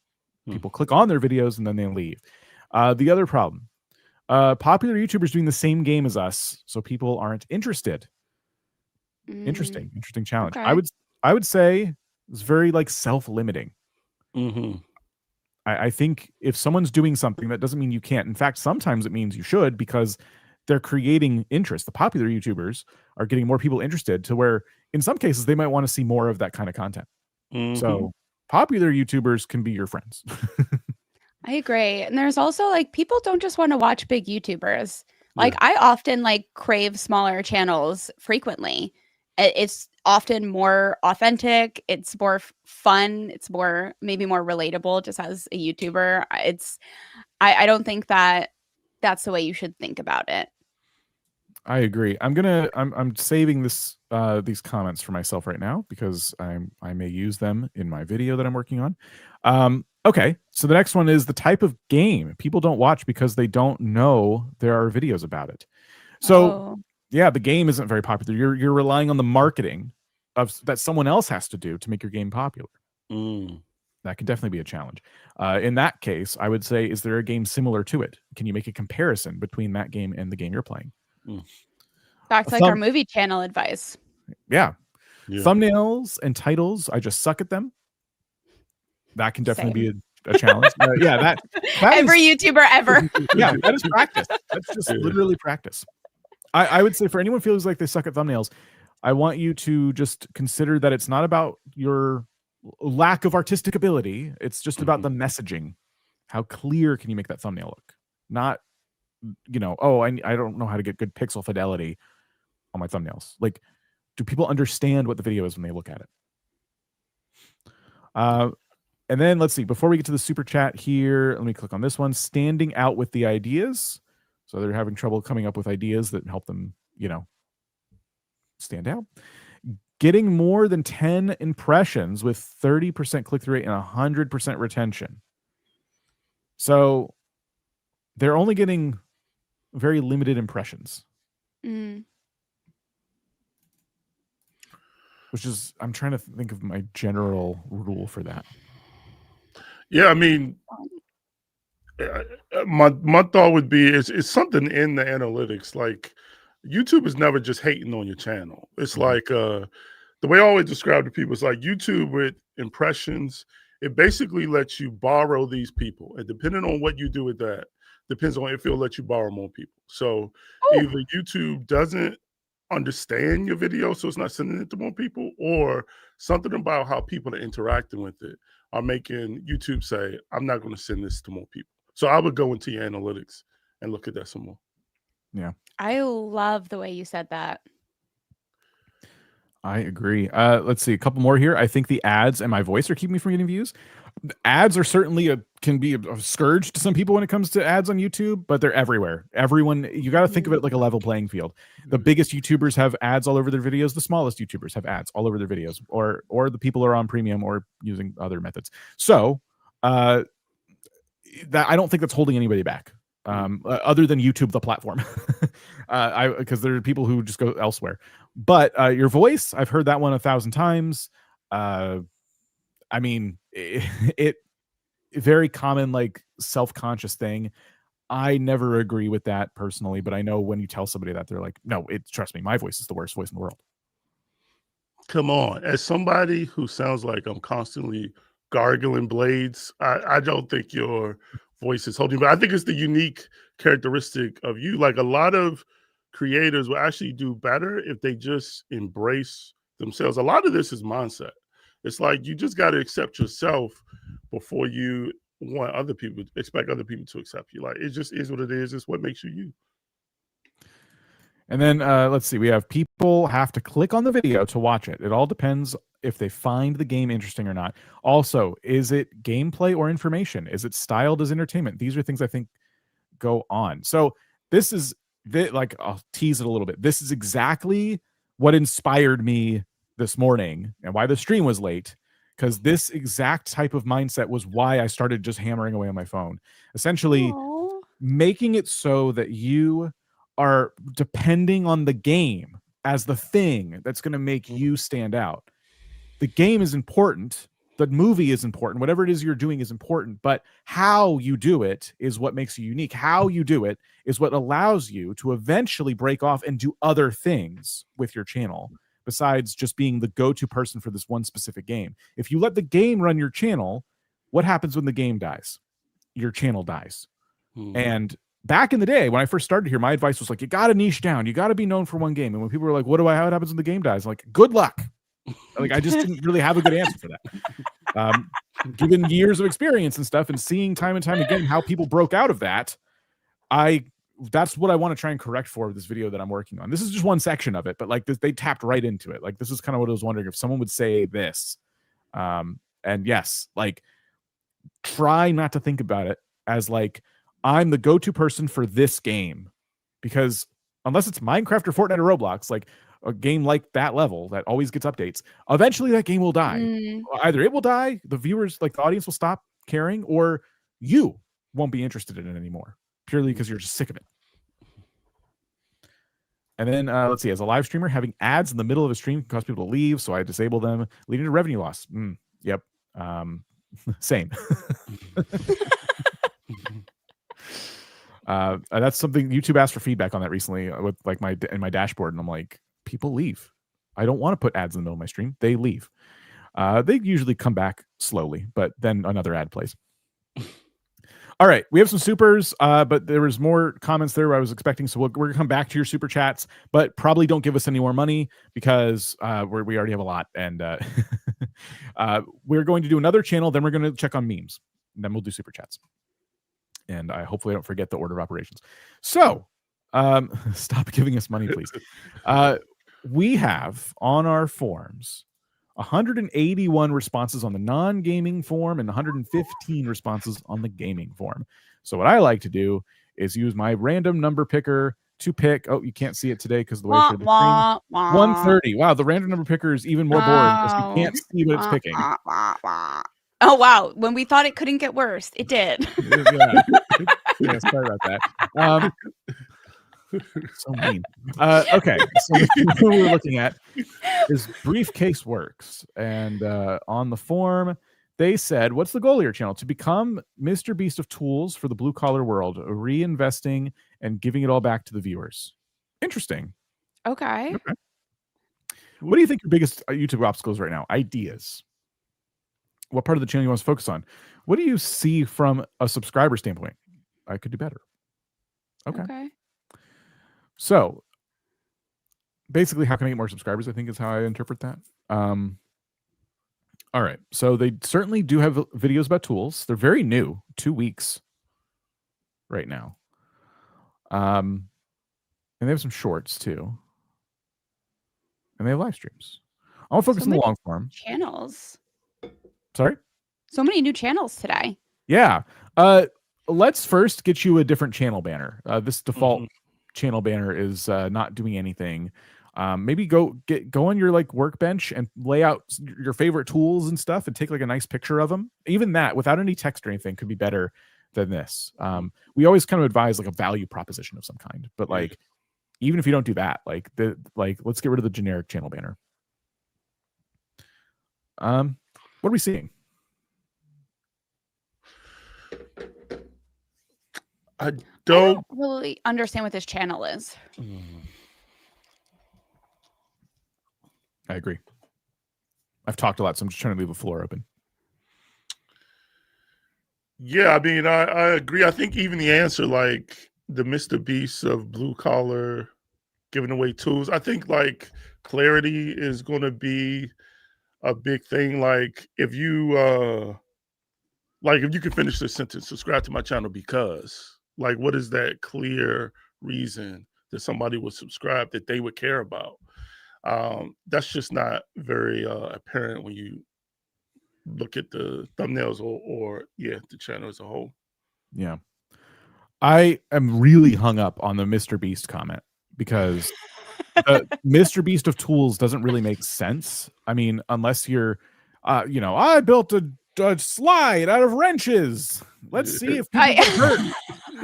People click on their videos and then they leave. The other problem, popular YouTubers doing the same game as us, so people aren't interested. Interesting challenge. Okay. I would say it's very like self-limiting. I think if someone's doing something, that doesn't mean you can't. In fact, sometimes it means you should, because they're creating interest. The popular YouTubers are getting more people interested to where in some cases they might want to see more of that kind of content. So popular YouTubers can be your friends. I agree. And there's also like people don't just want to watch big YouTubers. Like I often like crave smaller channels frequently. It's often more authentic. It's more fun. It's more maybe more relatable just as a YouTuber. I don't think that that's the way you should think about it. I agree. I'm saving this these comments for myself right now because I may use them in my video that I'm working on. Okay, so the next one is the type of game people don't watch because they don't know there are videos about it. So yeah, the game isn't very popular. You're relying on the marketing that someone else has to do to make your game popular. That can definitely be a challenge. In that case, I would say, is there a game similar to it? Can you make a comparison between that game and the game you're playing? Back to like our movie channel advice. Yeah. Thumbnails and titles, I just suck at them. That can definitely be a challenge. That every YouTuber ever. Yeah, that is practice. That's just literally practice. I would say for anyone who feels like they suck at thumbnails, I want you to just consider that it's not about your lack of artistic ability. It's just about the messaging. How clear can you make that thumbnail look? Not, I don't know how to get good pixel fidelity on my thumbnails. Like, do people understand what the video is when they look at it? And then let's see, before we get to the super chat here, let me click on this one, standing out with the ideas. So they're having trouble coming up with ideas that help them, stand out. Getting more than 10 impressions with 30% click-through rate and 100% retention. So they're only getting very limited impressions. Which is, I'm trying to think of my general rule for that. Yeah, I mean, my thought would be it's something in the analytics. Like YouTube is never just hating on your channel. It's like the way I always describe to people, it's like YouTube with impressions. It basically lets you borrow these people, and depending on what you do with that, depends on if it'll let you borrow more people. So either YouTube doesn't understand your video, so it's not sending it to more people, or something about how people are interacting with it are making YouTube say, I'm not going to send this to more people. So I would go into your analytics and look at that some more. Yeah. I love the way you said that. I agree. Let's see, a couple more here. I think the ads and my voice are keeping me from getting views. Ads are certainly can be a scourge to some people when it comes to ads on YouTube, but they're everywhere. Everyone, you got to think of it like a level playing field. The biggest YouTubers have ads all over their videos. The smallest YouTubers have ads all over their videos, or the people are on premium or using other methods. So that I don't think that's holding anybody back. Other than YouTube, the platform, because there are people who just go elsewhere. But your voice, I've heard that one 1,000 times. I mean, it very common, like self-conscious thing. I never agree with that personally, but I know when you tell somebody that, they're like, no, trust me, my voice is the worst voice in the world. Come on, as somebody who sounds like I'm constantly gargling blades, I don't think your voice is holding, but I think it's the unique characteristic of you. Like a lot of creators will actually do better if they just embrace themselves. A lot of this is mindset. It's like you just got to accept yourself before you expect other people to accept you. Like it just is what it is. It's what makes you you. And then let's see, we have people have to click on the video to watch it. It all depends if they find the game interesting or not. Also, is it gameplay or information? Is it styled as entertainment? These are things I think go on. So this is like, I'll tease it a little bit. This is exactly what inspired me this morning and why the stream was late, because this exact type of mindset was why I started just hammering away on my phone. Essentially, making it so that you are depending on the game as the thing that's going to make you stand out. The game is important. The movie is important. Whatever it is you're doing is important, but how you do it is what makes you unique. How you do it is what allows you to eventually break off and do other things with your channel besides just being the go-to person for this one specific game. If you let the game run your channel, what happens when the game dies? Your channel dies. And back in the day, when I first started here, my advice was like, you got to niche down. You got to be known for one game. And when people were like, what happens when the game dies? I'm like, good luck. Like, I just didn't really have a good answer for that. Given years of experience and stuff and seeing time and time again how people broke out of that, that's what I want to try and correct for this video that I'm working on. This is just one section of it, but like they tapped right into it. Like, this is kind of what I was wondering if someone would say this. And yes, like, try not to think about it as like, I'm the go-to person for this game, because unless it's Minecraft or Fortnite or Roblox, like a game like that level that always gets updates, eventually that game will die. Either it will die, the viewers, like the audience will stop caring, or you won't be interested in it anymore purely because you're just sick of it. And then let's see, as a live streamer, having ads in the middle of a stream can cause people to leave, so I disable them, leading to revenue loss. Yep. Same. That's something YouTube asked for feedback on that recently with like my dashboard, and I'm like, people leave. I don't want to put ads in the middle of my stream. They leave. They usually come back slowly, but then another ad plays. All right, we have some supers, but there was more comments there I was expecting, so we're gonna come back to your super chats, but probably don't give us any more money because we already have a lot, and we're going to do another channel, then we're going to check on memes, and then we'll do super chats. And I hopefully don't forget the order of operations. So stop giving us money, please. We have on our forms 181 responses on the non-gaming form and 115 responses on the gaming form. So what I like to do is use my random number picker to pick. Oh, you can't see it today because the way I showed the screen. 130. Wow, the random number picker is even more boring because you can't see what it's picking. Oh, wow. When we thought it couldn't get worse, it did. Yeah, sorry about that. So mean. Okay, so what we're looking at is Briefcase Works. And on the form, they said, what's the goal of your channel? To become Mr. Beast of tools for the blue-collar world, reinvesting and giving it all back to the viewers. Interesting. Okay. What do you think your biggest YouTube obstacles right now? Ideas. What part of the channel you want to focus on? What do you see from a subscriber standpoint? I could do better. Okay. So basically, how can I get more subscribers? I think is how I interpret that. All right. So they certainly do have videos about tools. They're very new, 2 weeks right now. And they have some shorts too. And they have live streams. I want to focus on the long form. Channels. Sorry? So many new channels today. Yeah. Let's first get you a different channel banner. This default channel banner is not doing anything. Maybe go on your like workbench and lay out your favorite tools and stuff and take like a nice picture of them. Even that without any text or anything could be better than this. We always kind of advise like a value proposition of some kind, but like even if you don't do that, like let's get rid of the generic channel banner. What are we seeing? I don't really understand what this channel is. I agree. I've talked a lot, so I'm just trying to leave the floor open. Yeah, I mean, I agree. I think even the answer, like the Mr. Beast of blue collar giving away tools, I think like clarity is going to be a big thing. Like if you can finish this sentence, subscribe to my channel because, like, what is that clear reason that somebody would subscribe that they would care about? That's just not very apparent when you look at the thumbnails or the channel as a whole. Yeah. I am really hung up on the Mr. Beast comment because Mr. Beast of tools doesn't really make sense. I mean, unless you're, I built a slide out of wrenches. Let's see if people get hurt.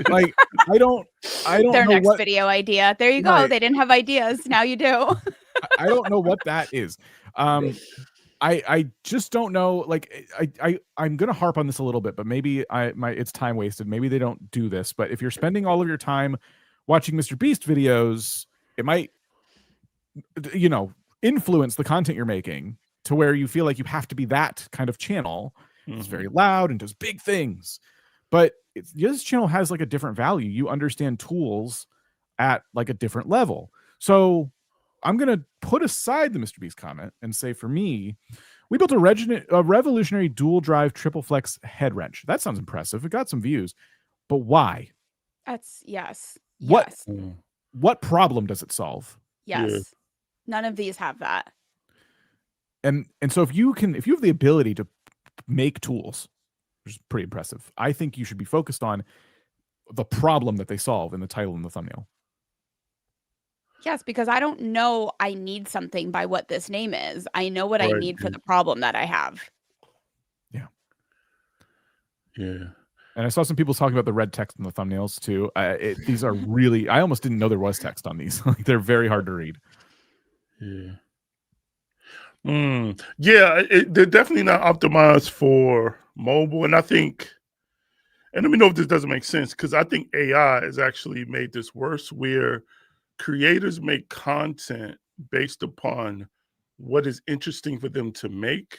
Like, I don't Their know next what video idea. There you go. Right. They didn't have ideas. Now you do. I don't know what that is. I just don't know. Like, I'm gonna harp on this a little bit, but maybe it's time wasted. Maybe they don't do this. But if you're spending all of your time watching Mr. Beast videos, it might, influence the content you're making to where you feel like you have to be that kind of channel. It's very loud and does big things, but this channel has like a different value. You understand tools at like a different level. So I'm going to put aside the Mr. Beast comment and say, for me, we built a revolutionary dual drive triple flex head wrench. That sounds impressive. It got some views, but why? That's yes. What Yes. what problem does it solve? Yes. Yeah. None of these have that. And so if you have the ability to make tools, which is pretty impressive, I think you should be focused on the problem that they solve in the title and the thumbnail. Yes, because I don't know I need something by what this name is. I know what I Right, need for yeah. the problem that I have. Yeah. And I saw some people talking about the red text in the thumbnails too. These are really, I almost didn't know there was text on these. Like, they're very hard to read. Yeah. Yeah, they're definitely not optimized for mobile. And I think, and let me know if this doesn't make sense, because I think AI has actually made this worse, where creators make content based upon what is interesting for them to make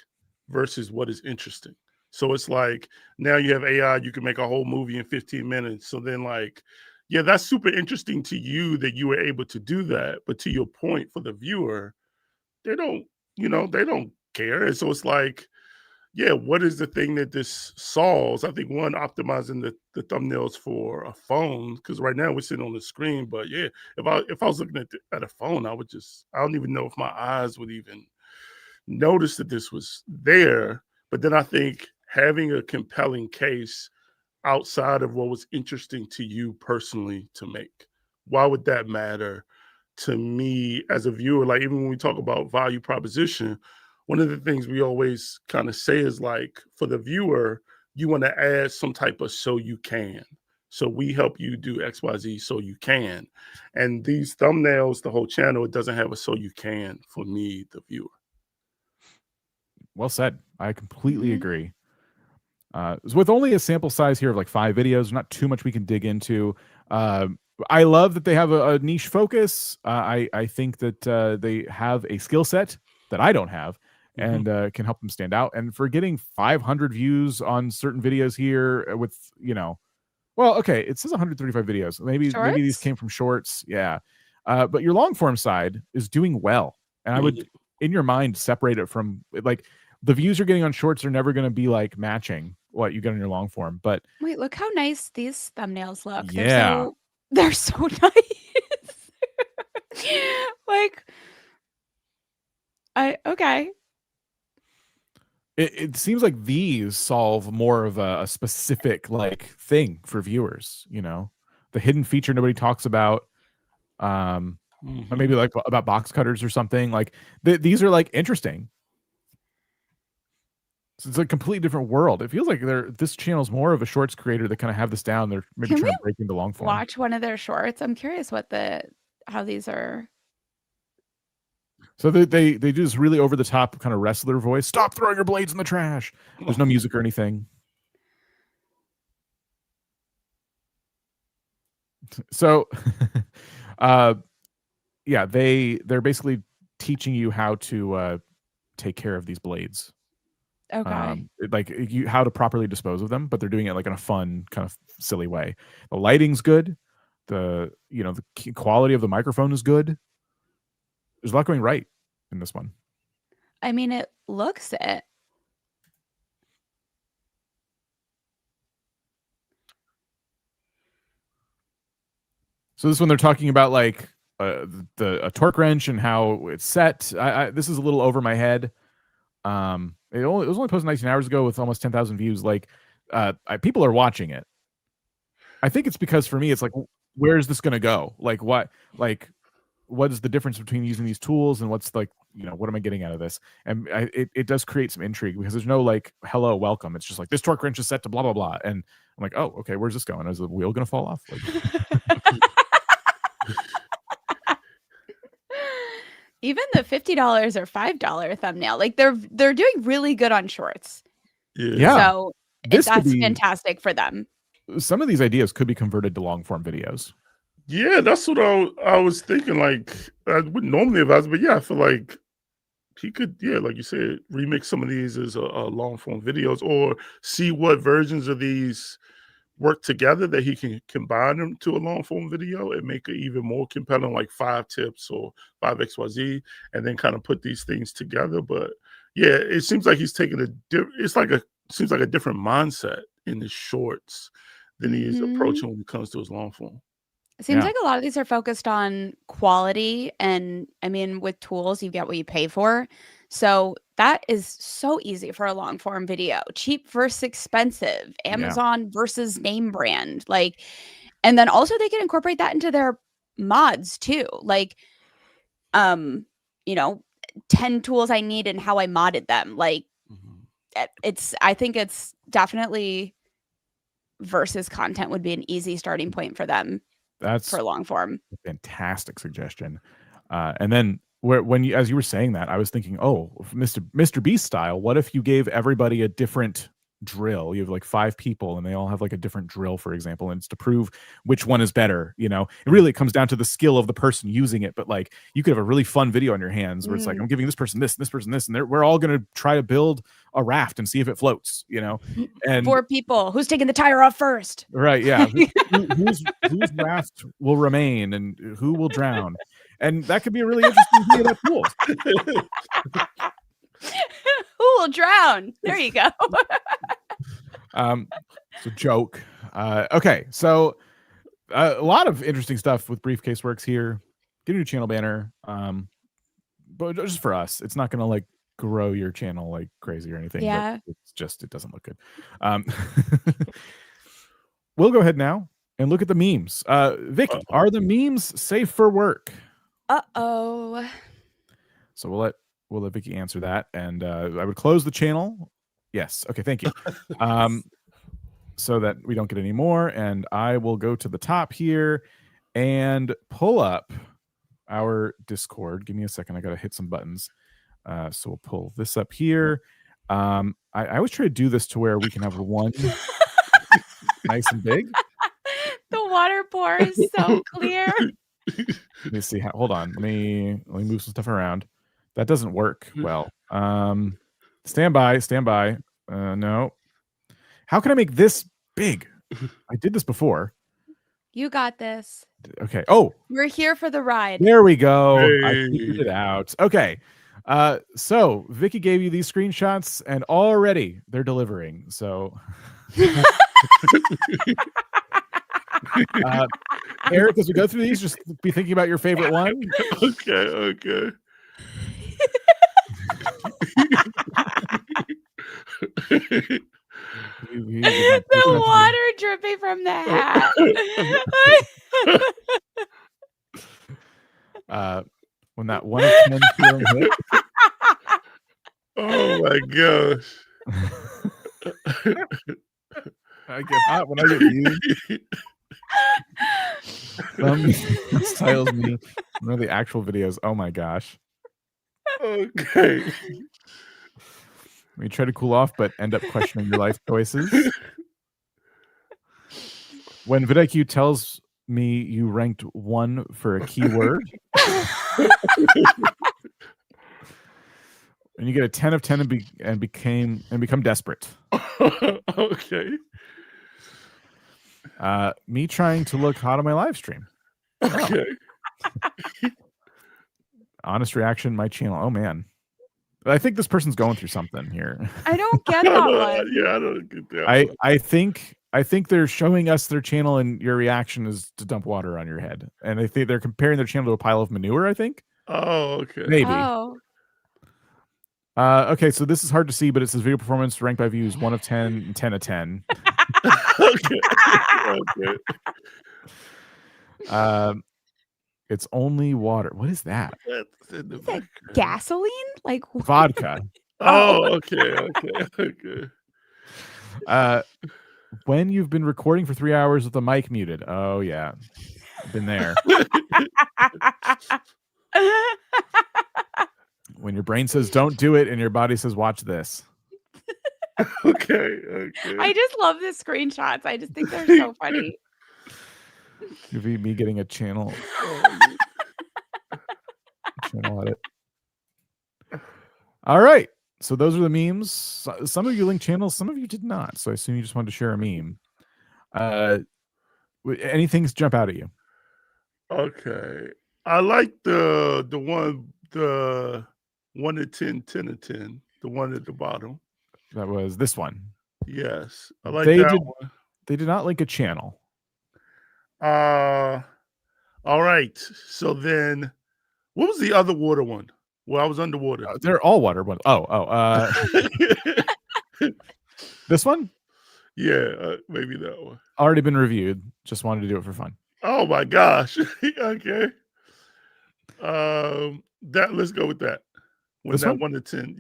versus what is interesting. So it's like, now you have AI, you can make a whole movie in 15 minutes. So then, like, yeah, that's super interesting to you that you were able to do that. But to your point, for the viewer, they don't, they don't care. And so it's like, yeah, what is the thing that this solves? I think one, optimizing the thumbnails for a phone, because right now we're sitting on the screen. But yeah, if I was looking at a phone, I don't even know if my eyes would even notice that this was there. But then I think having a compelling case outside of what was interesting to you personally to make, why would that matter to me as a viewer? Like, even when we talk about value proposition, one of the things we always kind of say is, like, for the viewer, you want to add some type of so you can. So we help you do XYZ so you can. And these thumbnails, the whole channel, it doesn't have a so you can for me, the viewer. Well said. I completely agree. With only a sample size here of like 5 videos, not too much we can dig into. I love that they have a niche focus. I think that they have a skill set that I don't have, and can help them stand out. And for getting 500 views on certain videos here with, well, okay, it says 135 videos. Maybe these came from shorts. Yeah. But your long form side is doing well. And I would, in your mind, separate it from, like, the views you're getting on shorts are never going to be like matching what you get on your long form. But wait, look how nice these thumbnails look. Yeah. They're so nice. Like, okay. It seems like these solve more of a specific like thing for viewers, the hidden feature nobody talks about, or maybe like about box cutters or something. Like, these are like interesting. So it's a completely different world. It feels like this channel's more of a shorts creator that kind of have this down. They're maybe trying to break into long form. Watch one of their shorts. I'm curious how these are. So they do this really over the top kind of wrestler voice. Stop throwing your blades in the trash. There's no music or anything. So, yeah, they're basically teaching you how to take care of these blades. Okay. Like how to properly dispose of them, but they're doing it like in a fun kind of silly way. The lighting's good. The quality of the microphone is good. There's a lot going right in this one. I mean, it looks it. So this one they're talking about like a torque wrench and how it's set. This is a little over my head. It was only posted 19 hours ago with almost 10,000 views. Like, people are watching it. I think it's because for me, it's like, where is this going to go? Like, what is the difference between using these tools and what's like, what am I getting out of this? And it does create some intrigue because there's no like, hello, welcome. It's just like, this torque wrench is set to blah, blah, blah. And I'm like, oh, okay, where's this going? Is the wheel gonna fall off? Like, Even the $50 or $5 thumbnail, like they're doing really good on shorts. Yeah. So this could that's be fantastic for them. some of these ideas could be converted to long form videos. Yeah, that's what I was thinking. Like, I wouldn't normally advise, but yeah, I feel like he could, yeah, like you said, remix some of these as a long form videos, or see what versions of these work together that he can combine them to a long form video and make it even more compelling, like 5 tips or 5 XYZ, and then kind of put these things together. But yeah, it seems like he's taking seems like a different mindset in his shorts than he is approaching when it comes to his long form. It seems Yeah. like a lot of these are focused on quality, and I mean, with tools, you get what you pay for. So that is so easy for a long form video. Cheap versus expensive, Amazon versus name brand. Like, and then also they can incorporate that into their mods too. Like, you know, 10 tools I need and how I modded them. Like, I think it's definitely versus content would be an easy starting point for them. That's for long form. a fantastic suggestion. And then when you, as you were saying that, I was thinking, oh, Mr. Beast style, what if you gave everybody a different drill? You have like 5 people and they all have like a different drill, for example, and it's to prove which one is better. You know, it really comes down to the skill of the person using it. But like, you could have a really fun video on your hands where it's like, I'm giving this person this person this, and we're all going to try to build a raft and see if it floats, you know. And 4 people, who's taking the tire off first? Right, yeah. whose raft will remain and who will drown? And that could be a really interesting thing about tools. Who will drown? There you go. It's a joke. Okay, so a lot of interesting stuff with Briefcase Works here. Get a new channel banner. But just for us, it's not gonna like grow your channel like crazy or anything. Yeah. But it's just, it doesn't look good. We'll go ahead now and look at the memes. Vicky, are the memes safe for work? Uh-oh. So we'll let Vicky answer that, and I would close the channel. Yes. Okay. Thank you. So that we don't get any more, and I will go to the top here and pull up our Discord. Give me a second. I got to hit some buttons. So we'll pull this up here. I always try to do this to where we can have one nice and big. The water pour is so clear. Let me see. Hold on. Let me move some stuff around. That doesn't work well. Stand by. No. How can I make this big? I did this before. You got this. Okay. Oh, We're here for the ride. there we go. Hey. I figured it out. Okay. So Vicky gave you these screenshots, and already they're delivering. So Eric, as we go through these, just be thinking about your favorite one. Okay. The water dripping from the hat. When that 1 of 10 feeling hit. Oh my gosh. I get hot when I get used. Styles me one of the actual videos. Oh my gosh. Okay. We try to cool off, but end up questioning your life choices. When vidIQ tells me you ranked 1 for a keyword, and you get a 10 of 10 and become desperate. Okay. Me trying to look hot on my live stream. Okay. Honest reaction, my channel. Oh man. I think this person's going through something here. I don't get that one. Yeah, I don't get that. I think they're showing us their channel, and your reaction is to dump water on your head. And I think they're comparing their channel to a pile of manure, I think. Oh, okay. Maybe. Oh. Okay, so this is hard to see, but it says video performance ranked by views 1 of 10 and 10 of 10. Okay. It's only water. What is that? That's in the Is that background. gasoline? Like Vodka. Oh, okay. Uh, When you've been recording for 3 hours with the mic muted. Oh yeah, been there. When your brain says don't do it and your body says watch this. Okay. I just love the screenshots. I just think they're so funny. Could be me getting a channel audit. All right. So those are the memes. Some of you linked channels, some of you did not. So I assume you just wanted to share a meme. Anything jump out at you? Okay. I like the 1 to 10, 10 to 10, the one at the bottom. That was this one. Yes. I like that one. They did not link a channel. All right. So then what was the other water one? Well, I was underwater. They're all water ones. This one? Yeah, maybe that one. Already been reviewed. Just wanted to do it for fun. Oh my gosh. Okay. Let's go with that. When This that one? 1 to 10,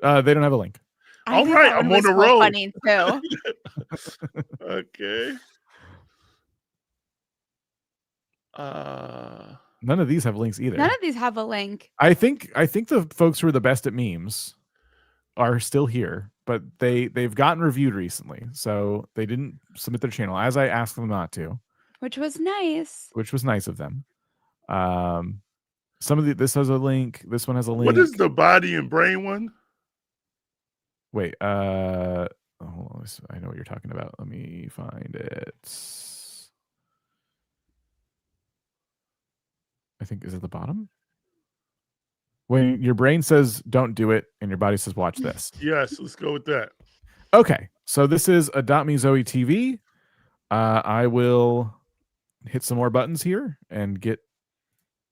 yeah. They don't have a link. I All think right, that I'm one on the was so road. funny too. Okay. None of these have links either. None of these have a link. I think the folks who are the best at memes are still here, but they've gotten reviewed recently, so they didn't submit their channel as I asked them not to, Which was nice. which was nice of them. Some of this has a link. This one has a link. What is the body and brain one? Wait, hold on. I know what you're talking about. Let me find it. I think, is it the bottom? When your brain says don't do it and your body says watch this. Yes, let's go with that. Okay, so this is Adopt Me Zoe TV. I will hit some more buttons here and get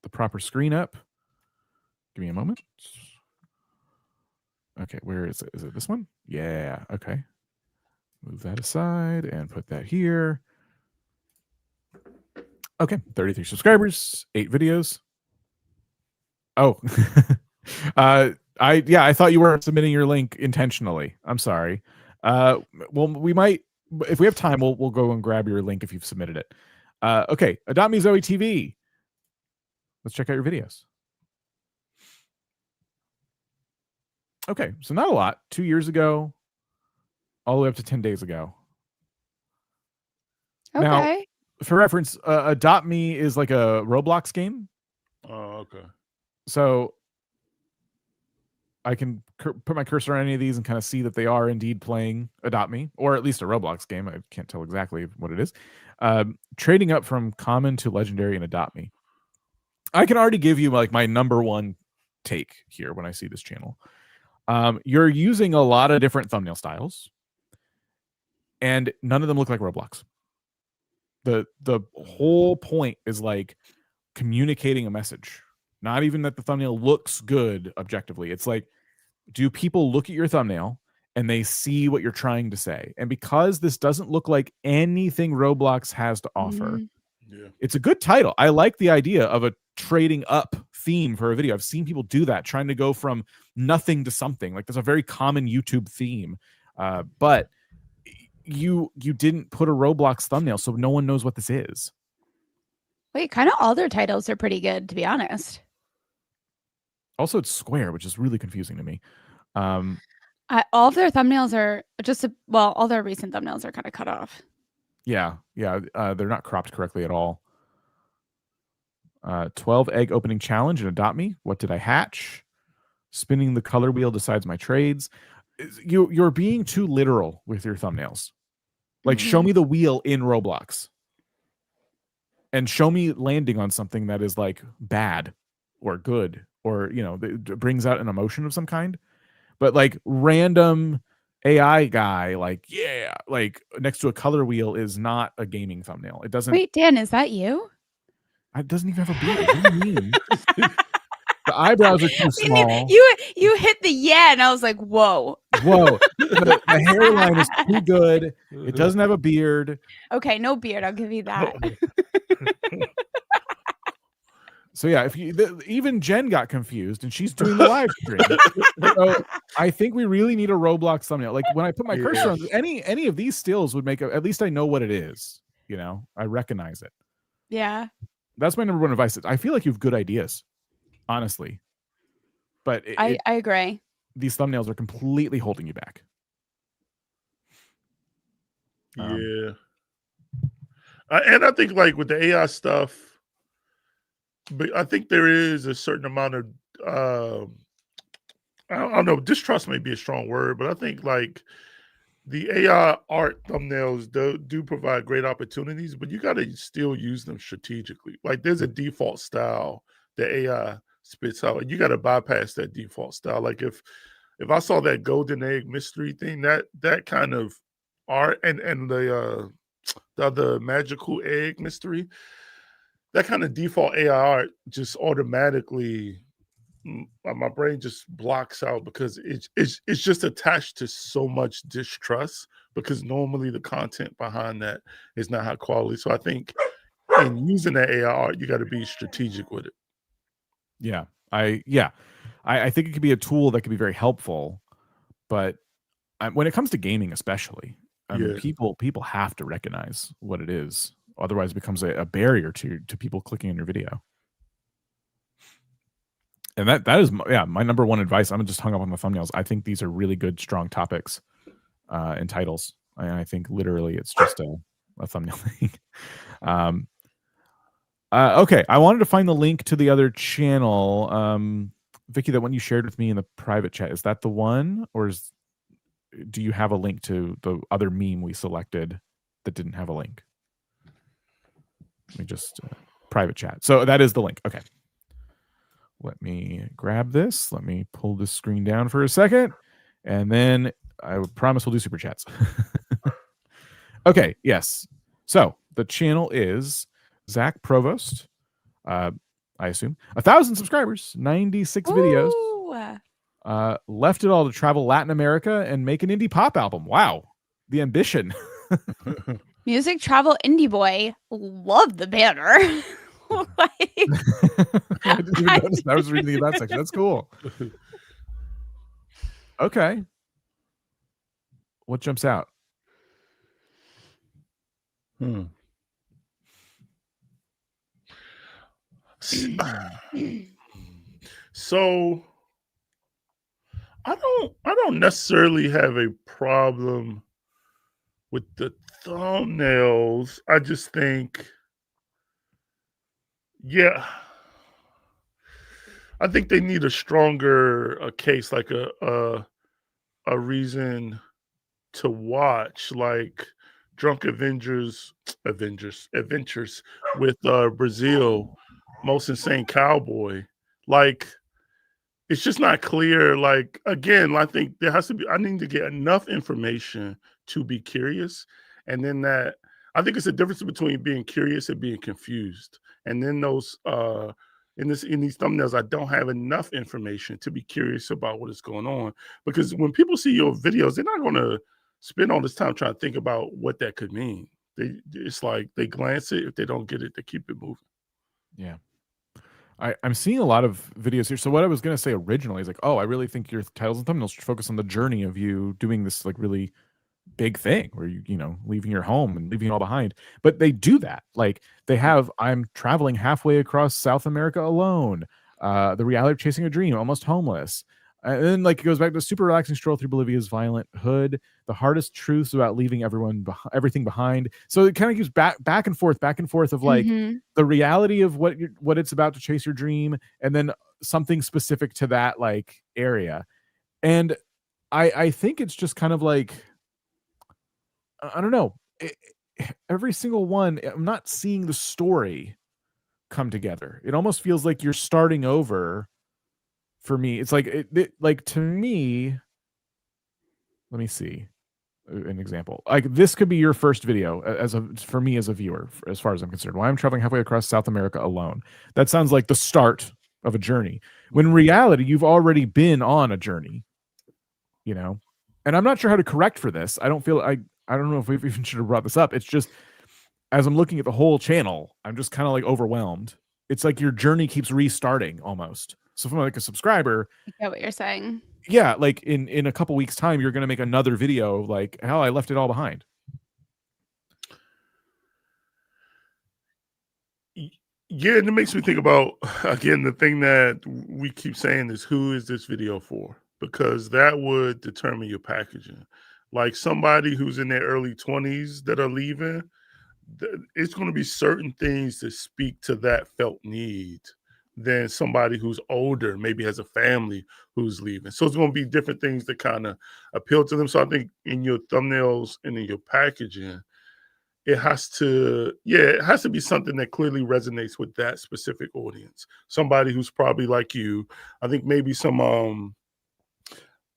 the proper screen up. Give me a moment. Okay, where is it? Is it this one? Yeah, okay. Move that aside and put that here. Okay, 33 subscribers, 8 videos. Oh, I thought you weren't submitting your link intentionally. I'm sorry. Well, we might, if we have time, we'll go and grab your link if you've submitted it. Okay, Adopt Me Zoe TV. Let's check out your videos. Okay, so not a lot. 2 years ago, all the way up to 10 days ago. Okay. Now, for reference, Adopt Me is like a Roblox game. Oh, okay. So I can put my cursor on any of these and kind of see that they are indeed playing Adopt Me, or at least a Roblox game. I can't tell exactly what it is. Trading up from common to legendary and Adopt Me. I can already give you like my number one take here when I see this channel. You're using a lot of different thumbnail styles, and none of them look like Roblox. The whole point is like communicating a message. Not even that the thumbnail looks good objectively. It's like, do people look at your thumbnail and they see what you're trying to say? And because this doesn't look like anything Roblox has to offer, it's a good title. I like the idea of a trading up theme for a video. I've seen people do that, trying to go from nothing to something. Like, that's a very common YouTube theme. But you didn't put a Roblox thumbnail, so no one knows what this is. Wait, kind of all their titles are pretty good, to be honest. Also, it's square, which is really confusing to me. All of their thumbnails are all their recent thumbnails are kind of cut off. Yeah. They're not cropped correctly at all. 12 egg opening challenge and Adopt Me. What did I hatch? Spinning the color wheel decides my trades. You're being too literal with your thumbnails. Like, show me the wheel in Roblox. And show me landing on something that is like bad or good, or, you know, it brings out an emotion of some kind. But like random AI guy, like next to a color wheel is not a gaming thumbnail. It doesn't. Wait, Dan, is that you? It doesn't even have a beard. What do you mean? The eyebrows are too small. You hit the and I was like, whoa. The hairline is too good. It doesn't have a beard. Okay, no beard. I'll give you that. So yeah, if you even Jen got confused and she's doing the live stream. So I think we really need a Roblox thumbnail. Like when I put my cursor on any of these stills would make at least I know what it is. You know, I recognize it. Yeah. That's my number one advice. I feel like you have good ideas, honestly. But I agree. These thumbnails are completely holding you back. Yeah. And I think like with the AI stuff, but I think there is a certain amount of I don't know, distrust may be a strong word, but I think like the AI art thumbnails do provide great opportunities, but you got to still use them strategically. Like there's a default style that AI spits out, and you got to bypass that default style. Like if I saw that golden egg mystery thing, that kind of art and the other magical egg mystery, that kind of default AI art just automatically my brain just blocks out because it's just attached to so much distrust because normally the content behind that is not high quality. So I think in using that AI art, you got to be strategic with it. Yeah, I think it could be a tool that could be very helpful, but when it comes to gaming, especially, people have to recognize what it is. Otherwise, it becomes a barrier to people clicking on your video. And that is my number one advice. I'm just hung up on the thumbnails. I think these are really good, strong topics and titles. And I think literally it's just a thumbnail thing. Okay, I wanted to find the link to the other channel. Vicky, that one you shared with me in the private chat, is that the one? Or do you have a link to the other meme we selected that didn't have a link? Let me just private chat. So that is the link. Okay. Let me grab this. Let me pull this screen down for a second. And then I promise we'll do super chats. Okay. Yes. So the channel is Zach Provost. I assume 1,000 subscribers, 96 videos. Left it all to travel Latin America and make an indie pop album. Wow. The ambition. Music travel indie boy. Love the banner. I didn't even notice. I was reading that section. That's cool. Okay. What jumps out? So I don't necessarily have a problem with the thumbnails. I just think, I think they need a stronger case, like a reason to watch, like Drunk Adventures with Brazil, Most Insane Cowboy. Like, it's just not clear. Like, again, I think there has to be, I need to get enough information to be curious. And then I think it's a difference between being curious and being confused. And then those, in these thumbnails, I don't have enough information to be curious about what is going on. Because when people see your videos, they're not going to spend all this time trying to think about what that could mean. It's like they glance it. If they don't get it, they keep it moving. Yeah. I'm seeing a lot of videos here. So what I was going to say originally is like, oh, I really think your titles and thumbnails should focus on the journey of you doing this like really big thing where you know, leaving your home and leaving it all behind. But they do that. Like they have, I'm traveling halfway across South America alone. The reality of chasing a dream, almost homeless. And then like it goes back to super relaxing stroll through Bolivia's violent hood, the hardest truths about leaving everything behind. So it kind of gives back and forth of like the reality of what it's about to chase your dream, and then something specific to that like area. And I think it's just kind of like, I don't know, every single one, I'm not seeing the story come together. It almost feels like you're starting over. For me, it's like like to me, let me see an example. Like this could be your first video for me as a viewer, as far as I'm concerned. Why I'm traveling halfway across South America alone. That sounds like the start of a journey. When in reality, you've already been on a journey, you know? And I'm not sure how to correct for this. I don't know if we even should have brought this up. It's just, as I'm looking at the whole channel, I'm just kind of like overwhelmed it's like your journey keeps restarting almost. So from like a subscriber, I get what you're saying. yeah, like in a couple weeks time, you're going to make another video like, hell, I left it all behind. Yeah, and it makes me think about, again, the thing that we keep saying is, who is this video for? Because that would determine your packaging. Like somebody who's in their early 20s that are leaving, it's going to be certain things that speak to that felt need than somebody who's older, maybe has a family who's leaving. So it's going to be different things that kind of appeal to them. So I think in your thumbnails and in your packaging, it has to be something that clearly resonates with that specific audience. Somebody who's probably like you. I think maybe some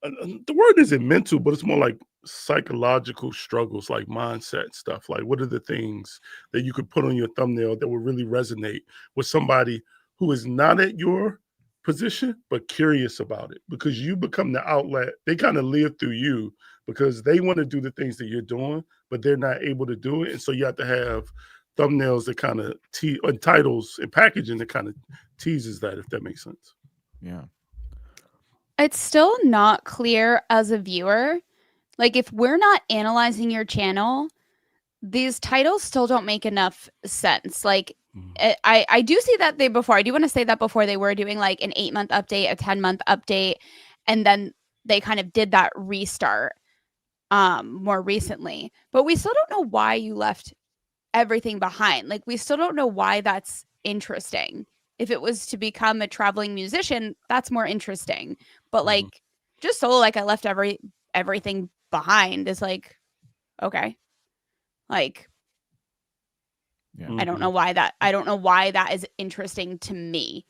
the word isn't mental, but it's more like psychological struggles, like mindset stuff. Like, what are the things that you could put on your thumbnail that would really resonate with somebody who is not at your position but curious about it? Because you become the outlet. They kind of live through you because they want to do the things that you're doing, but they're not able to do it. And so you have to have thumbnails that kind of and titles and packaging that kind of teases that, if that makes sense. Yeah. It's still not clear as a viewer. Like, if we're not analyzing your channel, these titles still don't make enough sense. Like, I do see that I do want to say that before they were doing like an 8-month update, a 10-month update, and then they kind of did that restart more recently. But we still don't know why you left everything behind. Like, we still don't know why that's interesting. If it was to become a traveling musician, that's more interesting. But like, just solo, like I left everything behind is like, okay. Like, yeah. I don't know why that is interesting to me.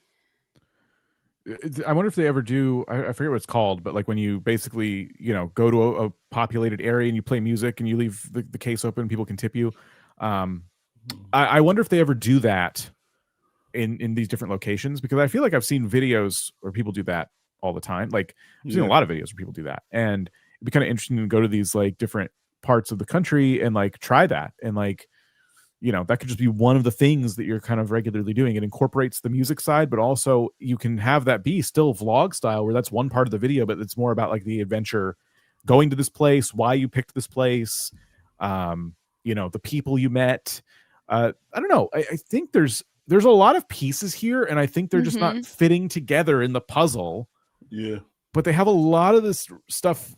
I wonder if they ever do, I forget what it's called, but like when you basically, go to a populated area and you play music and you leave the case open, people can tip you. I wonder if they ever do that in these different locations, because I feel like I've seen videos where people do that all the time. Like I've seen a lot of videos where people do that, and it'd be kind of interesting to go to these like different parts of the country and like try that. And like, that could just be one of the things that you're kind of regularly doing. It incorporates the music side, but also you can have that be still vlog style, where that's one part of the video, but it's more about like the adventure, going to this place, why you picked this place, the people you met. I don't know. I think there's a lot of pieces here, and I think they're just not fitting together in the puzzle. Yeah. But they have a lot of this stuff.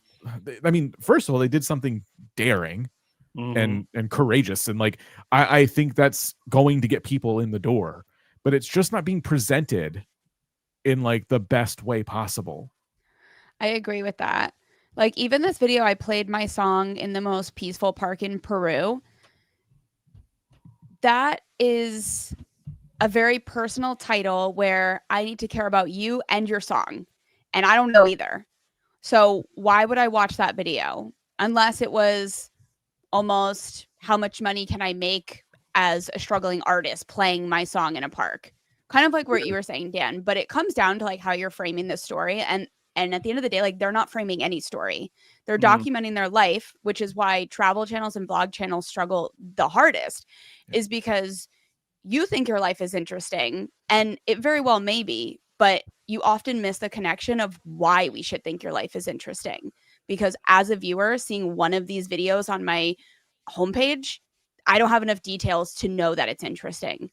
I mean, first of all, they did something daring and courageous, and like I think that's going to get people in the door, but it's just not being presented in like the best way possible. I agree with that. Like, even this video, I played my song in the most peaceful park in Peru. That is a very personal title where I need to care about you and your song, and I don't know either. So why would I watch that video unless it was almost, how much money can I make as a struggling artist playing my song in a park? Kind of like what you were saying, Dan, but it comes down to like how you're framing the story. And at the end of the day, like, they're not framing any story. They're documenting their life, which is why travel channels and blog channels struggle the hardest, is because you think your life is interesting, and it very well may be, but you often miss the connection of why we should think your life is interesting. Because as a viewer, seeing one of these videos on my homepage, I don't have enough details to know that it's interesting.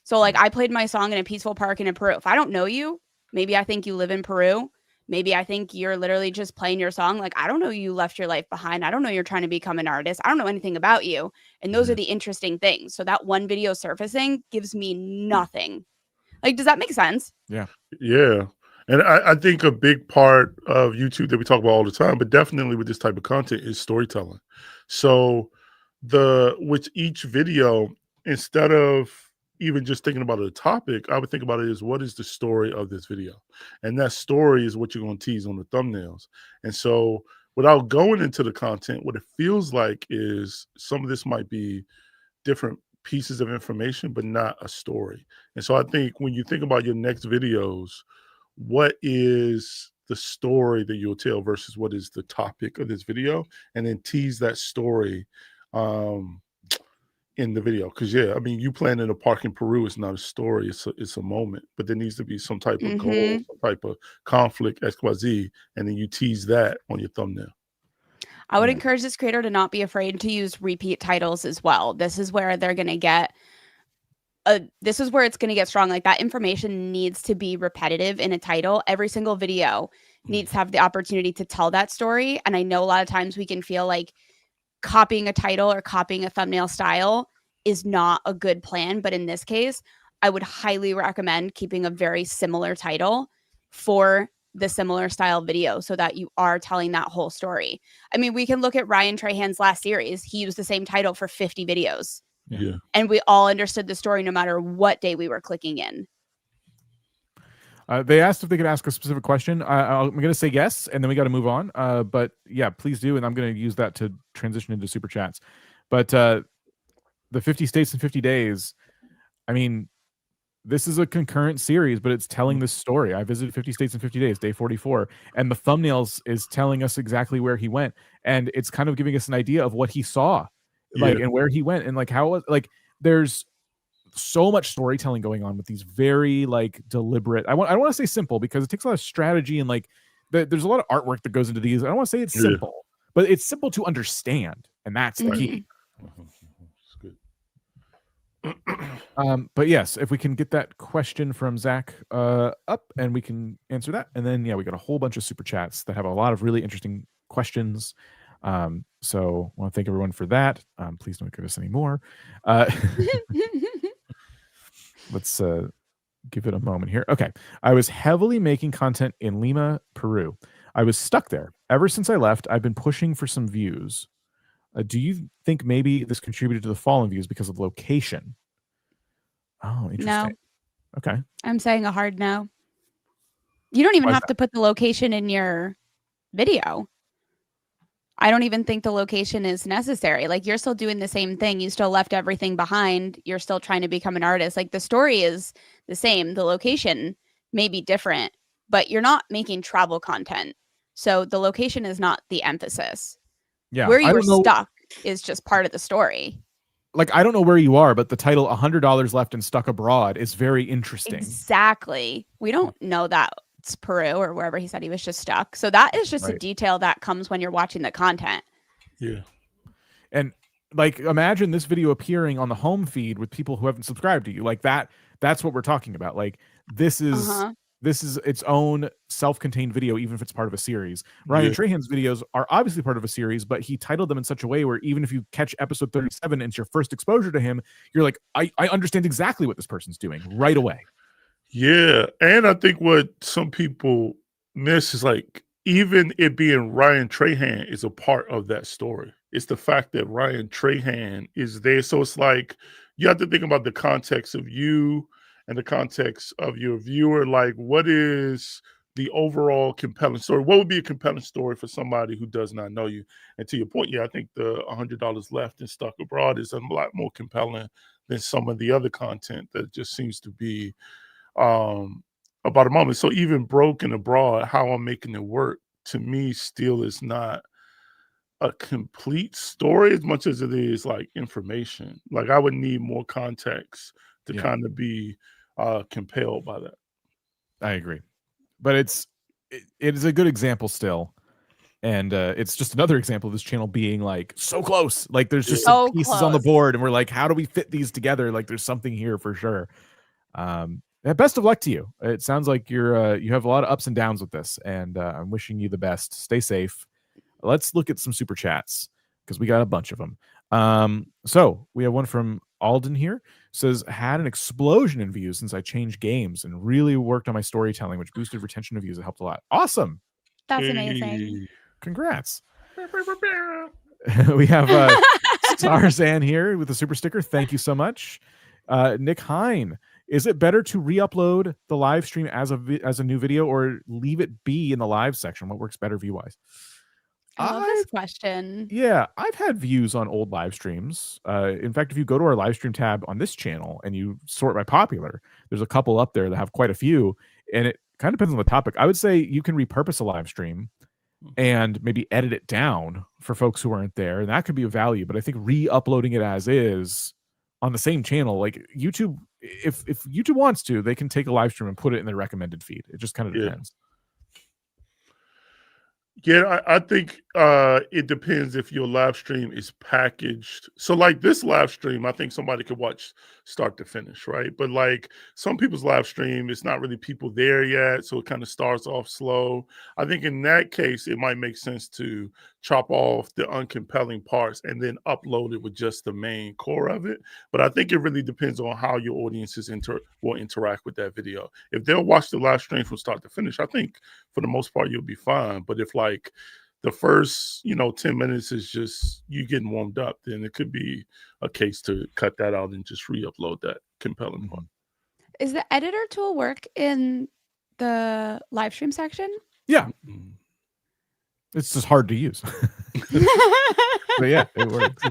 So like, I played my song in a peaceful park in Peru. If I don't know you, maybe I think you live in Peru. Maybe I think you're literally just playing your song. Like, I don't know you left your life behind. I don't know you're trying to become an artist. I don't know anything about you. And those are the interesting things. So that one video surfacing gives me nothing. Like, does that make sense? Yeah. Yeah. And I think a big part of YouTube that we talk about all the time, but definitely with this type of content, is storytelling. So with each video, instead of even just thinking about a topic, I would think about it as, what is the story of this video? And that story is what you're going to tease on the thumbnails. And so without going into the content, what it feels like is some of this might be different pieces of information, but not a story. And so I think when you think about your next videos, what is the story that you'll tell versus what is the topic of this video, and then tease that story in the video. Because I mean, you playing in a park in Peru is not a story; it's a moment. But there needs to be some type of goal, some type of conflict, XYZ, and then you tease that on your thumbnail. I would encourage this creator to not be afraid to use repeat titles as well. This is where they're going to get this is where it's going to get strong. Like, that information needs to be repetitive in a title. Every single video needs to have the opportunity to tell that story. And I know a lot of times we can feel like copying a title or copying a thumbnail style is not a good plan. But in this case, I would highly recommend keeping a very similar title for the similar style video so that you are telling that whole story. I mean, we can look at Ryan Trahan's last series. He used the same title for 50 videos. Yeah. And we all understood the story no matter what day we were clicking in. They asked if they could ask a specific question. I'm going to say yes, and then we got to move on. But yeah, please do. And I'm going to use that to transition into super chats. But the 50 states in 50 days, I mean, this is a concurrent series, but it's telling this story. I visited 50 states in 50 days, day 44. And the thumbnails is telling us exactly where he went. And it's kind of giving us an idea of what he saw, like, and where he went, and like how, like, there's so much storytelling going on with these very like deliberate. I don't want to say simple because it takes a lot of strategy and like there's a lot of artwork that goes into these. I don't want to say it's simple, but it's simple to understand, and that's the key. But yes, if we can get that question from Zach up and we can answer that, and then we got a whole bunch of super chats that have a lot of really interesting questions. So I want to thank everyone for that. Please don't give us any more. Let's give it a moment here. Okay. I was heavily making content in Lima, Peru. I was stuck there. Ever since I left, I've been pushing for some views. Do you think maybe this contributed to the fall in views because of location? Oh, interesting. No. Okay. I'm saying a hard no. You don't even have to put the location in your video. I don't even think the location is necessary. Like, you're still doing the same thing. You still left everything behind. You're still trying to become an artist. Like, the story is the same. The location may be different, but you're not making travel content. So the location is not the emphasis. Yeah. Where you were stuck is just part of the story. Like, I don't know where you are, but the title $100 left and stuck abroad is very interesting. Exactly. We don't know that it's Peru or wherever he said he was just stuck. So that is just a detail that comes when you're watching the content. Yeah. And like, imagine this video appearing on the home feed with people who haven't subscribed to you. Like that's what we're talking about. Like, this is its own self-contained video, even if it's part of a series. Ryan Trahan's videos are obviously part of a series, but he titled them in such a way where even if you catch episode 37 and it's your first exposure to him, you're like, I understand exactly what this person's doing right away. Yeah. And I think what some people miss is like, even it being Ryan Trahan is a part of that story. It's the fact that Ryan Trahan is there. So it's like, you have to think about the context of you and the context of your viewer. Like, what is the overall compelling story? What would be a compelling story for somebody who does not know you? And to your point, I think the $100 left and stuck abroad is a lot more compelling than some of the other content that just seems to be about a moment. So even Broken Abroad, how I'm making it work, to me still is not a complete story as much as it is like information. Like, I would need more context to kind of be compelled by that. I agree, but it is a good example still, and it's just another example of this channel being like so close. Like, there's just some pieces on the board, and we're like, how do we fit these together? Like, there's something here for sure. Best of luck to you. It sounds like you have a lot of ups and downs with this, and I'm wishing you the best. Stay safe. Let's look at some super chats because we got a bunch of them. So we have one from Alden here. Says, had an explosion in views since I changed games and really worked on my storytelling, which boosted retention of views. It helped a lot. Awesome. That's amazing. Congrats. We have Tarzan here with the super sticker. Thank you so much. Nick Hine. Is it better to re-upload the live stream as a new video or leave it be in the live section? What works better view-wise? I love this question. Yeah, I've had views on old live streams. In fact, if you go to our live stream tab on this channel and you sort by popular, there's a couple up there that have quite a few, and it kind of depends on the topic. I would say you can repurpose a live stream and maybe edit it down for folks who aren't there, and that could be of value. But I think re-uploading it as is on the same channel. Like YouTube, if YouTube wants to, they can take a live stream and put it in their recommended feed. It just kind of depends. Yeah, I think it depends if your live stream is packaged. So like this live stream, I think somebody could watch start to finish, right? But like some people's live stream, it's not really people there yet. So it kind of starts off slow. I think in that case, it might make sense to chop off the uncompelling parts and then upload it with just the main core of it. But I think it really depends on how your audiences will interact with that video. If they'll watch the live stream from start to finish, I think for the most part, you'll be fine. But if like the first, 10 minutes is just you getting warmed up, then it could be a case to cut that out and just re-upload that compelling part. Is the editor tool work in the live stream section? Yeah. It's just hard to use. But yeah, it works.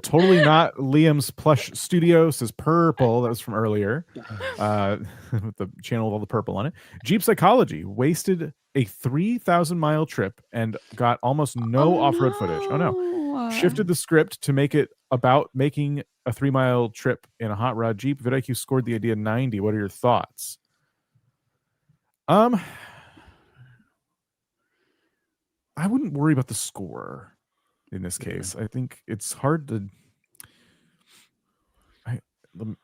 Totally not Liam's plush studio, says purple. That was from earlier. With the channel with all the purple on it. Jeep Psychology wasted a 3,000-mile trip and got almost no off-road footage. Oh no. Shifted the script to make it about making a 3-mile trip in a hot rod Jeep. vidIQ scored the idea 90. What are your thoughts? I wouldn't worry about the score in this case. I think it's hard to.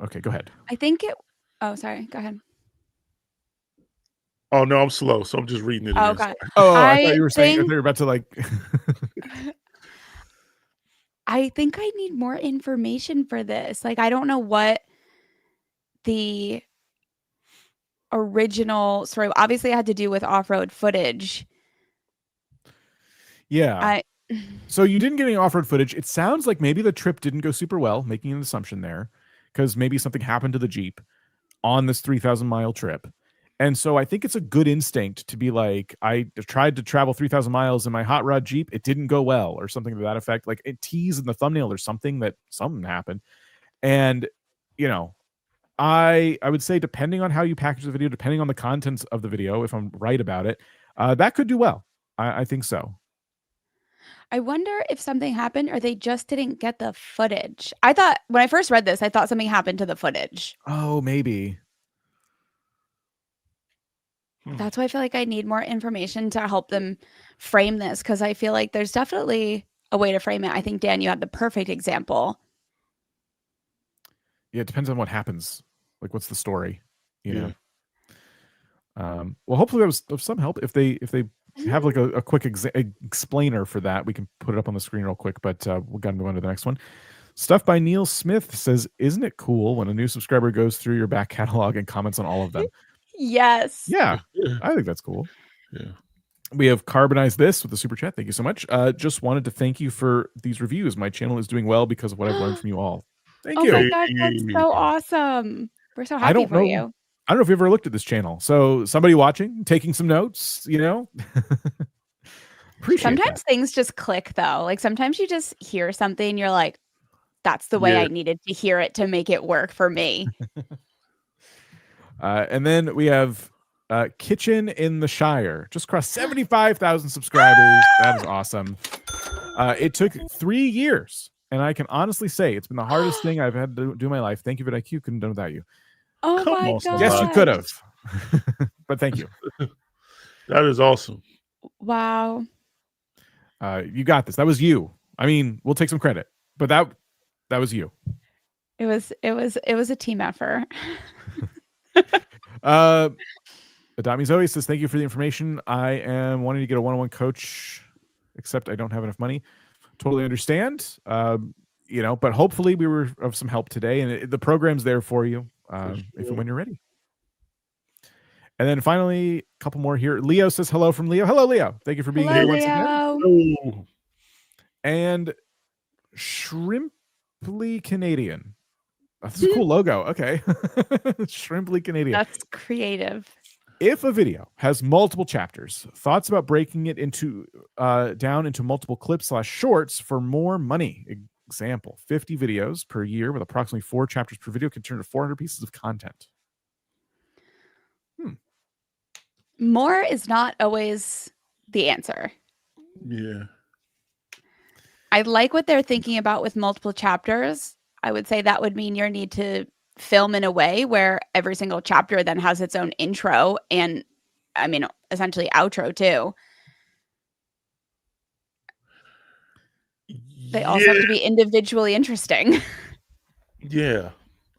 Okay, go ahead. I think it. Oh, sorry. Go ahead. Oh no, I'm slow, so I'm just reading it. Oh god. Oh, I thought you were saying. I thought you were about to like. I think I need more information for this. Like, I don't know what the original story. Obviously, it had to do with off-road footage. Yeah. So you didn't get any off-road footage. It sounds like maybe the trip didn't go super well, making an assumption there, because maybe something happened to the Jeep on this 3,000-mile trip. And so I think it's a good instinct to be like, I tried to travel 3,000 miles in my hot rod Jeep. It didn't go well, or something to that effect. Like it teased in the thumbnail or something that something happened. And, I would say, depending on how you package the video, depending on the contents of the video, if I'm right about it, that could do well. I think so. I wonder if something happened or they just didn't get the footage. I thought when I first read this, I thought something happened to the footage. Oh, maybe. That's why I feel like I need more information to help them frame this, because I feel like there's definitely a way to frame it. I think, Dan, you had the perfect example. Yeah, it depends on what happens. Like, what's the story? You know. Well, hopefully that was of some help. If they have like a quick explainer for that, we can put it up on the screen real quick. But we got to move on to the next one. Stuff by Neil Smith says, "Isn't it cool when a new subscriber goes through your back catalog and comments on all of them?" Yes. Yeah, I think that's cool. Yeah. We have Carbonized This with the super chat. Thank you so much. Just wanted to thank you for these reviews. My channel is doing well because of what I've learned from you all. Thank you. Oh my gosh, that's so awesome. We're so happy for you. I don't know if you ever looked at this channel. So somebody watching, taking some notes, Appreciate Sometimes that. things just click though. Like sometimes you just hear something, you're like, that's the way I needed to hear it to make it work for me. And then we have Kitchen in the Shire. Just crossed 75,000 subscribers. That is awesome. It took 3 years. And I can honestly say it's been the hardest thing I've had to do in my life. Thank you, vidIQ. Couldn't have done without you. Oh my God. Yes, you could have. But thank you. That is awesome. Wow. You got this. That was you. I mean, we'll take some credit, but that was you. It was a team effort. Adami Zoe says, "Thank you for the information. I am wanting to get a one-on-one coach, except I don't have enough money." Totally understand. But hopefully we were of some help today, and the program's there for you if and when you're ready. And then finally, a couple more here. Leo says hello from Leo. Hello, Leo. Thank you for being here once again. Oh. And Shrimply Canadian. That's a cool logo. Okay. Shrimply Canadian. That's creative. If a video has multiple chapters, thoughts about breaking it into down into multiple clips/shorts for more money. Example, 50 videos per year with approximately 4 chapters per video can turn to 400 pieces of content. More is not always the answer. Yeah. I like what they're thinking about with multiple chapters. I would say that would mean you need to film in a way where every single chapter then has its own intro and, I mean, essentially outro too. They also have to be individually interesting. Yeah.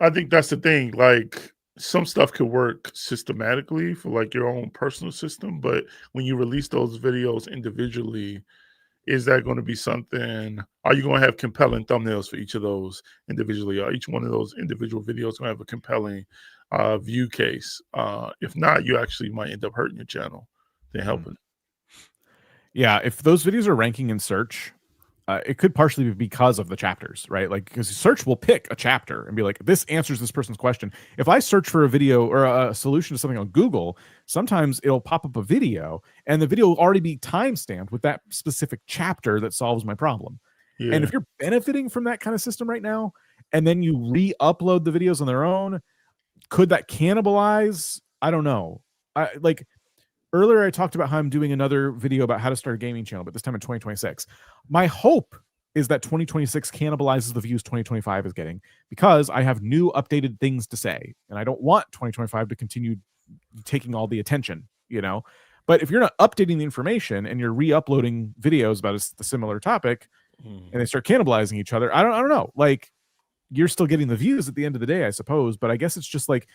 I think that's the thing. Like, some stuff could work systematically for like your own personal system, but when you release those videos individually, is that going to be something? Are you going to have compelling thumbnails for each of those individually? Are each one of those individual videos going to have a compelling view case? If not, you actually might end up hurting your channel than helping. Yeah, if those videos are ranking in search, it could partially be because of the chapters, right? Like, because search will pick a chapter and be like, this answers this person's question. If I search for a video or a solution to something on Google, sometimes it'll pop up a video and the video will already be timestamped with that specific chapter that solves my problem. Yeah. And if you're benefiting from that kind of system right now, and then you re-upload the videos on their own, could that cannibalize? I don't know. Like, earlier I talked about how I'm doing another video about how to start a gaming channel, but this time in 2026. My hope is that 2026 cannibalizes the views 2025 is getting, because I have new updated things to say, and I don't want 2025 to continue taking all the attention, you know? But if you're not updating the information and you're re-uploading videos about a similar topic and they start cannibalizing each other, I don't know. Like, you're still getting the views at the end of the day, I suppose, but I guess it's just like,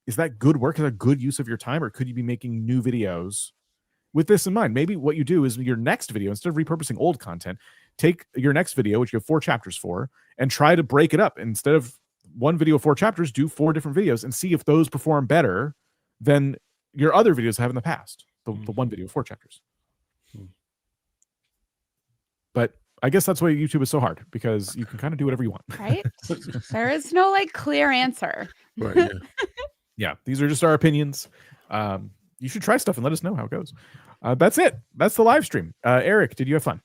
is that good work? Is that good use of your time? Or could you be making new videos with this in mind? Maybe what you do is your next video, instead of repurposing old content, take your next video, which you have 4 chapters for, and try to break it up. Instead of one video, 4 chapters, do 4 different videos and see if those perform better than your other videos have in the past. The one video, 4 chapters. But I guess that's why YouTube is so hard, because you can kind of do whatever you want. Right? There is no like clear answer. Right. Yeah. Yeah, these are just our opinions. You should try stuff and let us know how it goes. That's it. That's the live stream. Eric, did you have fun?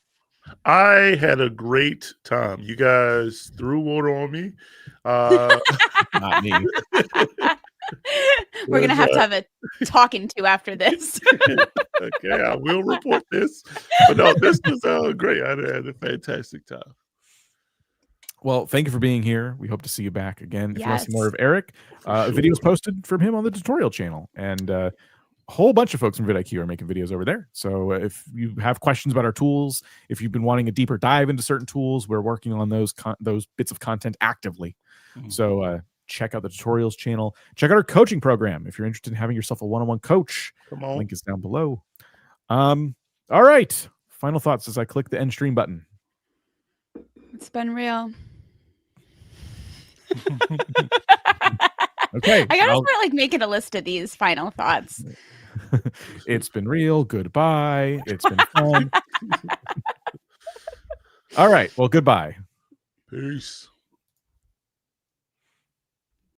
I had a great time. You guys threw water on me. Not me. We're going to have a talking to after this. Okay, I will report this. But no, this was great. I had a fantastic time. Well, thank you for being here. We hope to see you back again. If you want to see Yes. more of Eric, videos posted from him on the tutorial channel, and a whole bunch of folks from vidIQ are making videos over there. So if you have questions about our tools, if you've been wanting a deeper dive into certain tools, we're working on those bits of content actively. So check out the tutorials channel. Check out our coaching program if you're interested in having yourself a one-on-one coach. Come on. Link is down below. All right. Final thoughts as I click the end stream button. It's been real. Okay. I gotta start like making a list of these final thoughts. It's been real. Goodbye. It's been fun. All right. Well, goodbye. Peace.